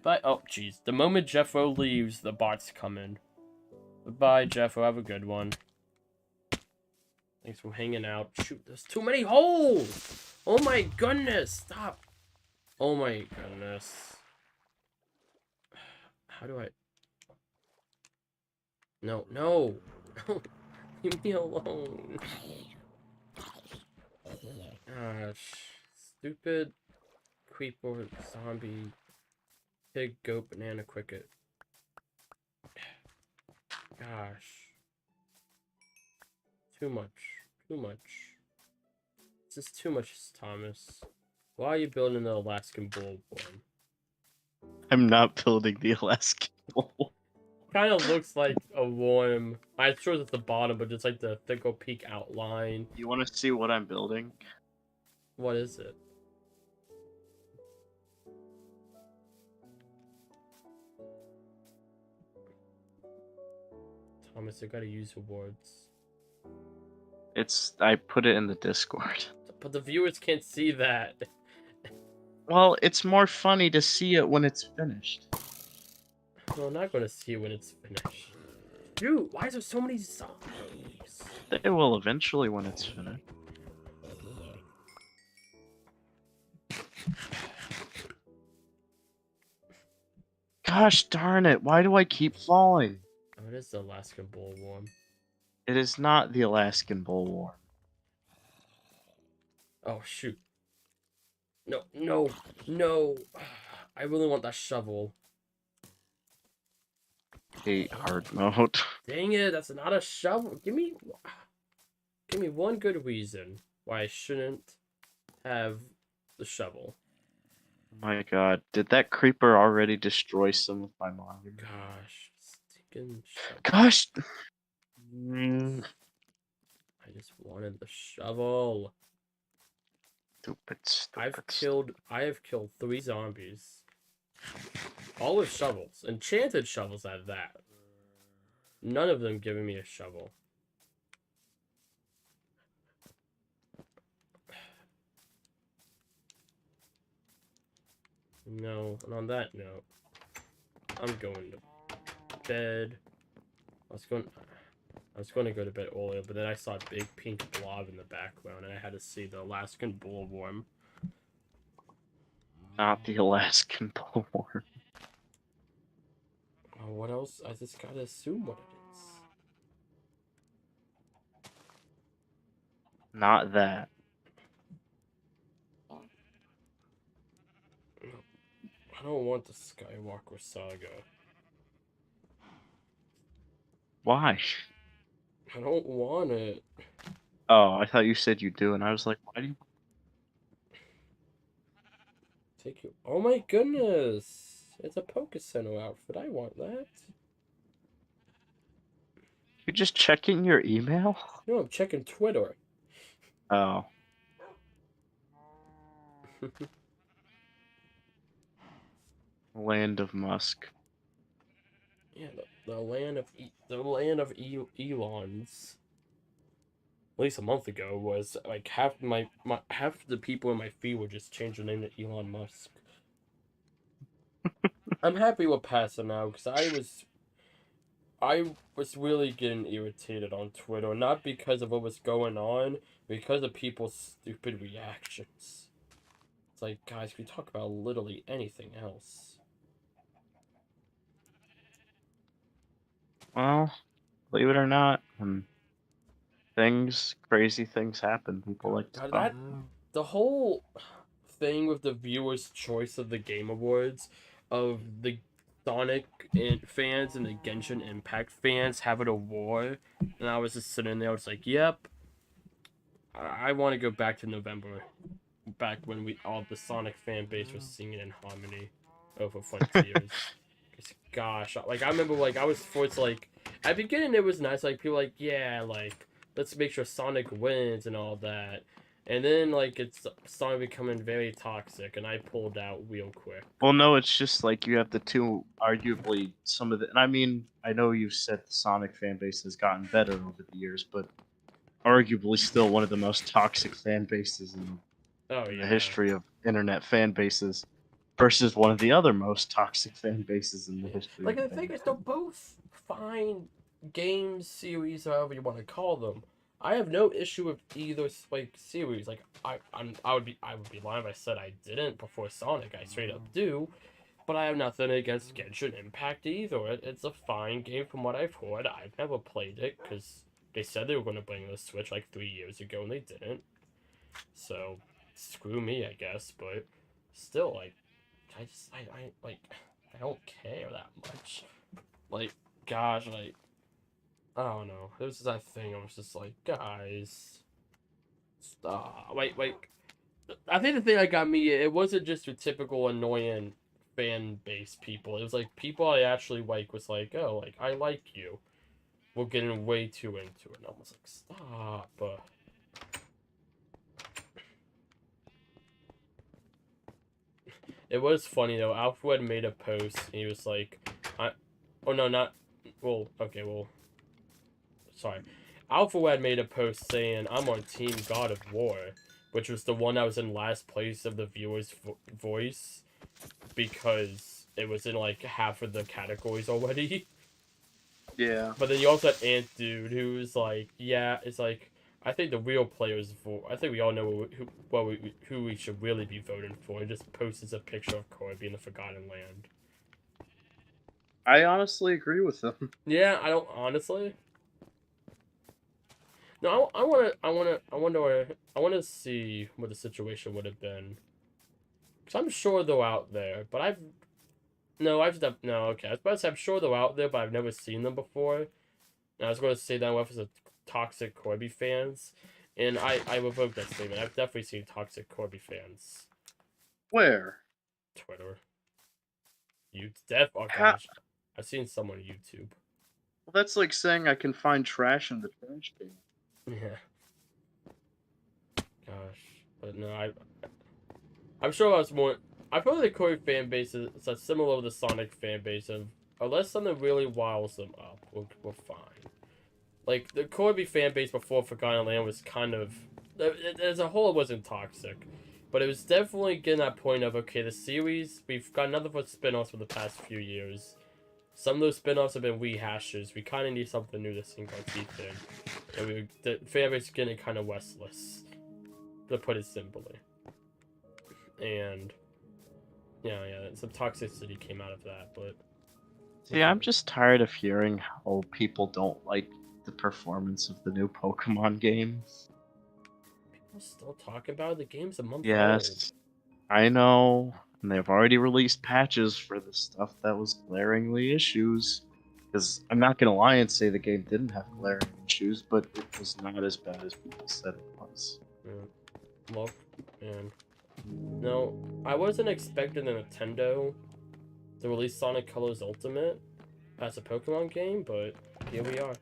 but oh, jeez. The moment Jeffro leaves, the bots come in. Goodbye, Jeffro. Have a good one. Thanks for hanging out. Shoot, there's too many holes! Oh my goodness! Stop! Oh my goodness. How do I... No, no! No! Leave me alone! Gosh. Stupid creeper, zombie, pig, goat, banana, cricket. Gosh. Too much. Too much. This is too much, Thomas. Why are you building the Alaskan bullworm? I'm not building the Alaskan Bowl. Kind of looks like a worm. I'm sure it's at the bottom, but just like the thicker peak outline. You want to see what I'm building? What is it? Thomas, I gotta use your words. I put it in the Discord. But the viewers can't see that. Well, it's more funny to see it when it's finished. Well, I'm not gonna see it when it's finished. Dude, why is there so many zombies? They will eventually when it's finished. Gosh darn it, why do I keep falling? Oh, it is the Alaskan bullworm. It is not the Alaskan bullworm. Oh, shoot. No, no, no. I really want that shovel. Hate hard mode. Dang it, that's not a shovel. Give me one good reason why I shouldn't have the shovel. My god, did that creeper already destroy some of my monuments? Gosh, stinking shovel. Gosh! I just wanted the shovel. Stupid. I have killed 3 zombies. All with shovels. Enchanted shovels at that. None of them giving me a shovel. No, and on that note, I'm going to bed. I was going to go to bed earlier, but then I saw a big pink blob in the background, and I had to see the Alaskan bullworm. Not the Alaskan bullworm. Oh, what else? I just gotta assume what it is. Not that. I don't want the Skywalker saga. Why? I don't want it. Oh, I thought you said you do, and I was like, why do you? Take you. Oh my goodness! It's a Pokecenter outfit. I want that. You're just checking your email? No, I'm checking Twitter. Oh. Land of Musk. Yeah, the land of Elons. At least a month ago was like half the people in my feed would just change their name to Elon Musk. I'm happy we're past it now because I was really getting irritated on Twitter, not because of what was going on, because of people's stupid reactions. It's like, guys, we talk about literally anything else. Well, believe it or not, when crazy things happen, people like to God, talk. the whole thing with the viewers' choice of the Game Awards, of the Sonic fans and the Genshin Impact fans having a war, and I was just sitting there, I was like, yep, I want to go back to November, back when we all the Sonic fan base was singing in harmony over Frontiers. Gosh, like I remember, like I was forced, like at the beginning it was nice, like people like yeah, like let's make sure Sonic wins and all that, and then like it's started becoming very toxic, and I pulled out real quick. Well, no, it's just like you have the two, arguably some of the, and I mean, I know you've said the Sonic fan base has gotten better over the years, but arguably still one of the most toxic fan bases Oh in the yeah, history of internet fan bases versus one of the other most toxic fan bases in the yeah. history Like of the fan thing is, they're both fine games series, however you want to call them. I have no issue with either like series. Like I would be lying if I said I didn't before Sonic. I straight up do. But I have nothing against Genshin Impact either. It's a fine game from what I've heard. I've never played it because they said they were going to bring the Switch like 3 years ago and they didn't. So, screw me, I guess. But still, like, like, I don't care that much. Like, gosh, like, I don't know. It was that thing. I was just like, guys, stop. Wait. I think the thing that got me, it wasn't just your typical annoying fan base people. It was like people I actually like was like, oh, like I like you. We're getting way too into it. And I was like, stop. It was funny though. Alfred made a post. And he was like, oh no, not. Well, okay, well, sorry. Alfred made a post saying I'm on Team God of War, which was the one that was in last place of the viewer's voice because it was in like half of the categories already. Yeah. But then you also had Ant Dude, who was like, yeah, it's like I think the real players vote. I think we all know who we should really be voting for. It just posts a picture of Corby in the Forgotten Land. I honestly agree with them. Yeah, I don't honestly. No, I want to see what the situation would have been. Cause I'm sure they're out there, but no, okay. I was about to say I'm sure they're out there, but I've never seen them before. And I was going to say that with the toxic Corby fans, and I revoke that statement. I've definitely seen toxic Corby fans. Where? Twitter, oh How? gosh, I've seen some on YouTube. Well, that's like saying I can find trash in the trash can. Yeah, gosh, but no, I'm sure I was more. I feel like the Corby fan base is similar to the Sonic fan base of unless something really wiles them up, we're fine. Like the Corby fan base before Forgotten Land was kind of, as a whole, it wasn't toxic, But it was definitely getting that point of, okay, the series, we've got another spin-offs for the past few years. Some of those spin-offs have been rehashes. We kind of need something new to sink our teeth in. And the family's getting kind of restless, to put it simply. And, yeah, some toxicity came out of that, but... See, I'm just tired of hearing how people don't like the performance of the new Pokemon game. People still talk about it. The game's a month old. Yes, I know, and they've already released patches for the stuff that was glaringly issues. Because I'm not gonna lie and say the game didn't have glaring issues, but it was not as bad as people said it was. Yeah. Look, man. No, I wasn't expecting the Nintendo to release Sonic Colors Ultimate as a Pokemon game, but here we are.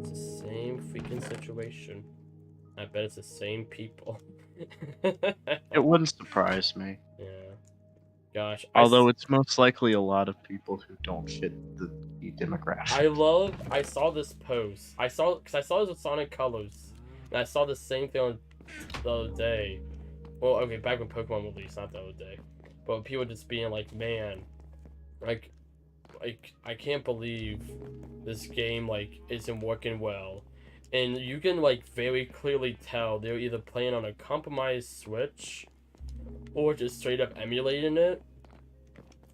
It's the same freaking situation. I bet it's the same people. It wouldn't surprise me. Yeah. Gosh. Although it's most likely a lot of people who don't fit the demographic. I saw this post. Because I saw this with Sonic Colors. And I saw the same thing on the other day. Well, okay, back when Pokemon released, not the other day. But people just being like, man, like, I can't believe this game, like, isn't working well. And you can, like, very clearly tell they're either playing on a compromised Switch or just straight up emulating it.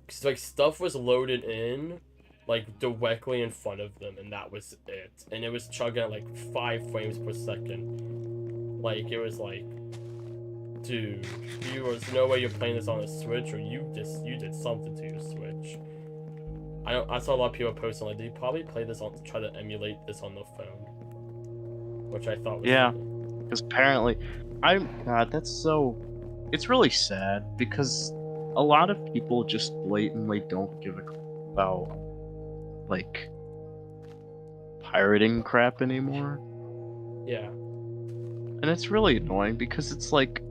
Because, like, stuff was loaded in, like, directly in front of them, and that was it. And it was chugging at, like, 5 frames per second. Like, it was like, dude, there's no way you're playing this on a Switch, or you did something to your Switch. I saw a lot of people posting, like, they probably play this on, try to emulate this on their phone. Which I thought was Yeah, because apparently, God, that's so, it's really sad, because a lot of people just blatantly don't give a crap about, like, pirating crap anymore. Yeah. And it's really annoying, because it's like,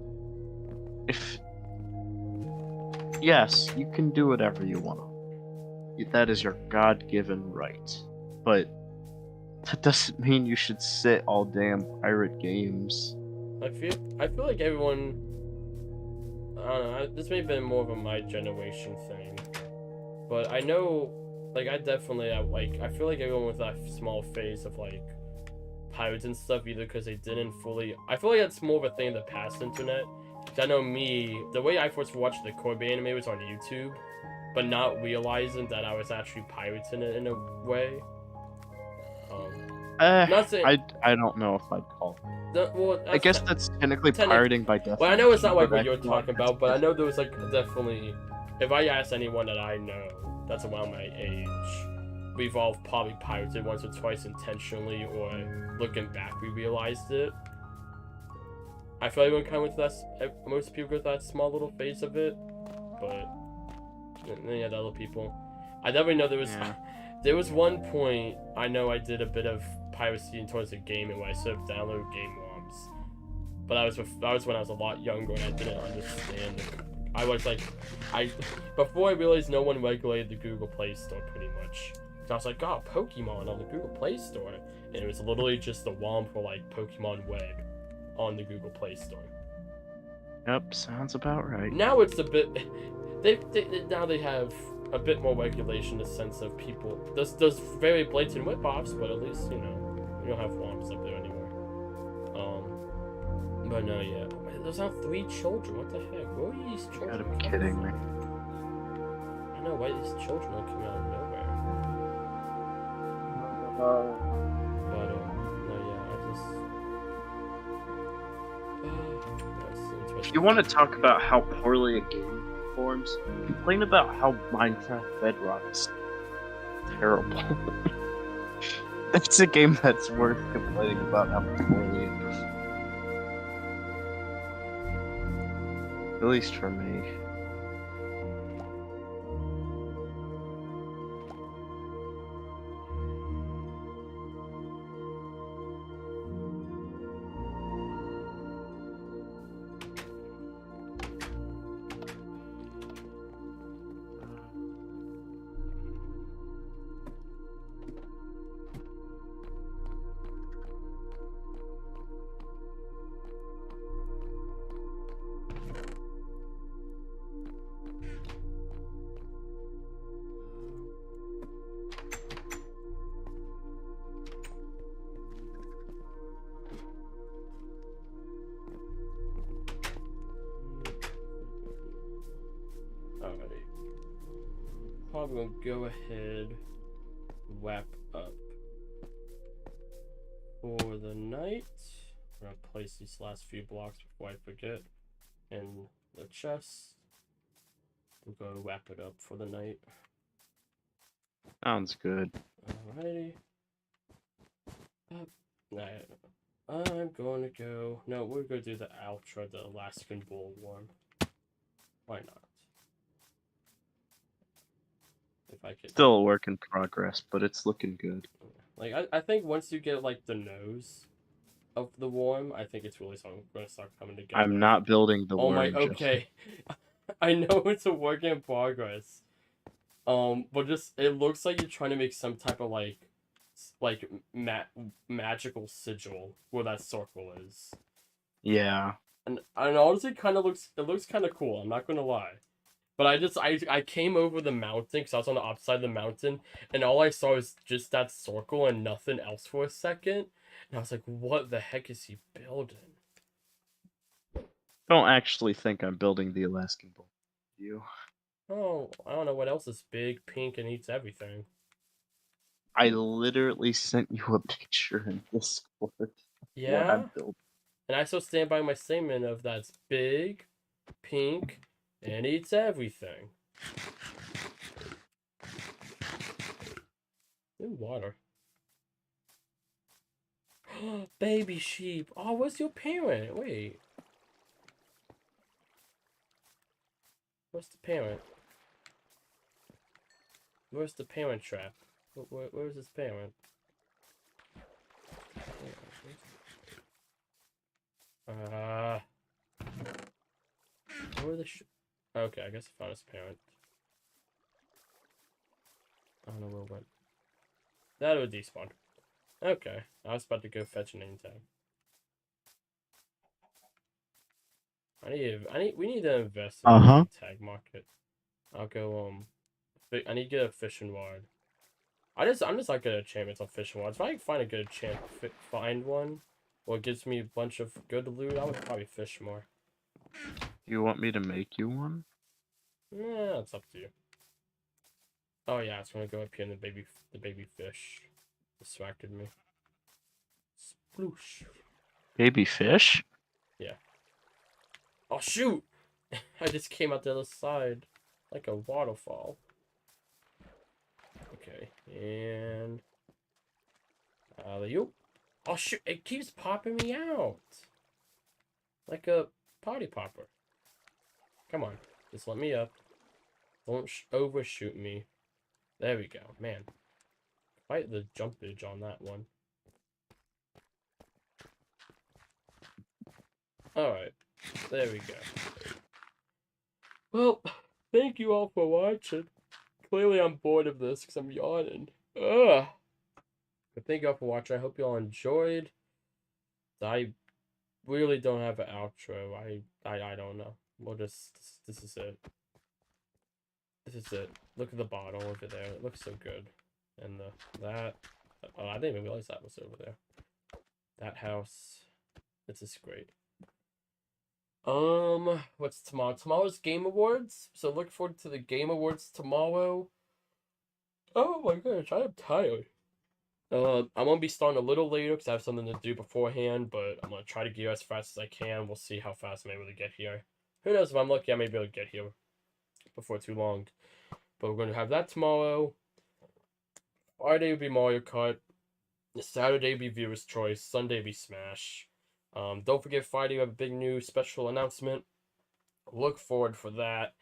yes, you can do whatever you want. That is your God-given right. But that doesn't mean you should sit all damn pirate games. I feel like everyone, I don't know, this may have been more of a my generation thing, but I know, like, I definitely, I feel like everyone with that small phase of, like, pirates and stuff, either because they didn't fully, I feel like that's more of a thing in the past internet. I know me, the way I first watched the Corby anime was on YouTube, but not realizing that I was actually pirating it in a way. Not saying, I don't know if I'd call it. well, I guess that's technically pirating by definition. Well, I know it's not like what you're talking about, but I know there was, like, definitely, if I ask anyone that I know that's around my age, we've all probably pirated once or twice intentionally, or looking back, we realized it. I feel like everyone kind of went to that, most people go through that small little phase of it, but then you had other people. I definitely know there was one point I know I did a bit of piracy towards the gaming where I sort of downloaded game ROMs, but that was when I was a lot younger and I didn't understand. I was like, before I realized no one regulated the Google Play Store pretty much. So I was like, oh, Pokemon on the Google Play Store, and it was literally just the ROM for, like, Pokemon Web on the Google Play Store. Yep, sounds about right. Now it's a bit. Now they have a bit more regulation in the sense of people. There's very blatant whip-offs, but at least, you know, you don't have ROMs up there anymore. But no, yeah. There's now 3 children. What the heck? Where are these children? You gotta be kidding me. I know why these children are coming out of nowhere. But no, yeah, I just. If you want to talk about how poorly a game performs, complain about how Minecraft Bedrock is terrible. That's a game that's worth complaining about how poorly it performs. At least for me. I'm gonna go ahead, wrap up for the night. I'm gonna place these last few blocks before I forget in the chest. We're gonna wrap it up for the night. Sounds good. Alrighty. Alright. I'm going to go. No, we're going to do the outro, the Alaskan Bull one. Why not? If I could. Still a work in progress, but it's looking good. Like, I think once you get, like, the nose of the worm, I think it's really going to start coming together. I'm not building the Oh worm. my, okay. I know it's a work in progress. But just, it looks like you're trying to make some type of, like magical sigil where that circle is. Yeah. And honestly, it looks kind of cool. I'm not gonna lie, but I came over the mountain because I was on the opposite of the mountain, and all I saw was just that circle and nothing else for a second, and I was like, "What the heck is he building?" Don't actually think I'm building the Alaskan Bull. You. Oh, I don't know what else is big, pink, and eats everything. I literally sent you a picture in Discord. Yeah, What I'm building. and I still stand by my statement of that's big, pink, and eats everything. Ooh, water. Baby sheep. Oh, where's your parent? Wait. Where's the parent? Where's the parent trap? Where's his parent? Where the Okay, I guess I found his parent. I don't know where it went. That would despawn. Okay, I was about to go fetch a name tag. We need to invest in the name tag market. I'll go, I need to get a fishing rod. I'm just not good at enchantments on fishing rods. If I can find a good enchant, find one, or it gives me a bunch of good loot, I would probably fish more. You want me to make you one? Yeah, it's up to you. Oh yeah, it's gonna go up here in the baby fish. Distracted me. Sploosh. Baby fish? Yeah. Oh shoot! I just came out the other side. Like a waterfall. Okay, and alley-oop. Oh shoot, it keeps popping me out. Like a party popper. Come on, just let me up. Don't overshoot me. There we go, man. Quite the jumpage on that one. Alright, there we go. Well, thank you all for watching. Clearly I'm bored of this because I'm yawning. Ugh. But thank you all for watching. I hope you all enjoyed. I really don't have an outro. I don't know. We'll just, this is it. This is it. Look at the bottle over there. It looks so good. And that. Oh, I didn't even realize that was over there. That house. This is great. What's tomorrow? Tomorrow's Game Awards. So look forward to the Game Awards tomorrow. Oh my gosh, I am tired. I'm gonna be starting a little later because I have something to do beforehand, but I'm gonna try to get here as fast as I can. We'll see how fast I'm able to get here. Who knows, if I'm lucky, I may be able to get here before too long. But we're gonna have that tomorrow. Friday will be Mario Kart. Saturday will be Viewer's Choice. Sunday will be Smash. Don't forget, Friday we have a big new special announcement. Look forward for that.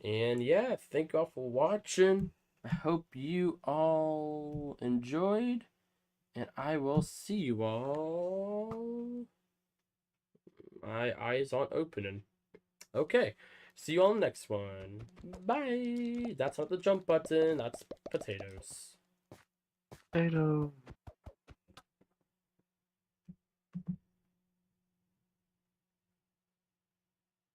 And yeah, thank you all for watching. I hope you all enjoyed. And I will see you all. My eyes aren't opening. Okay. See you on the next one. Bye. That's not the jump button. That's potatoes. Potato.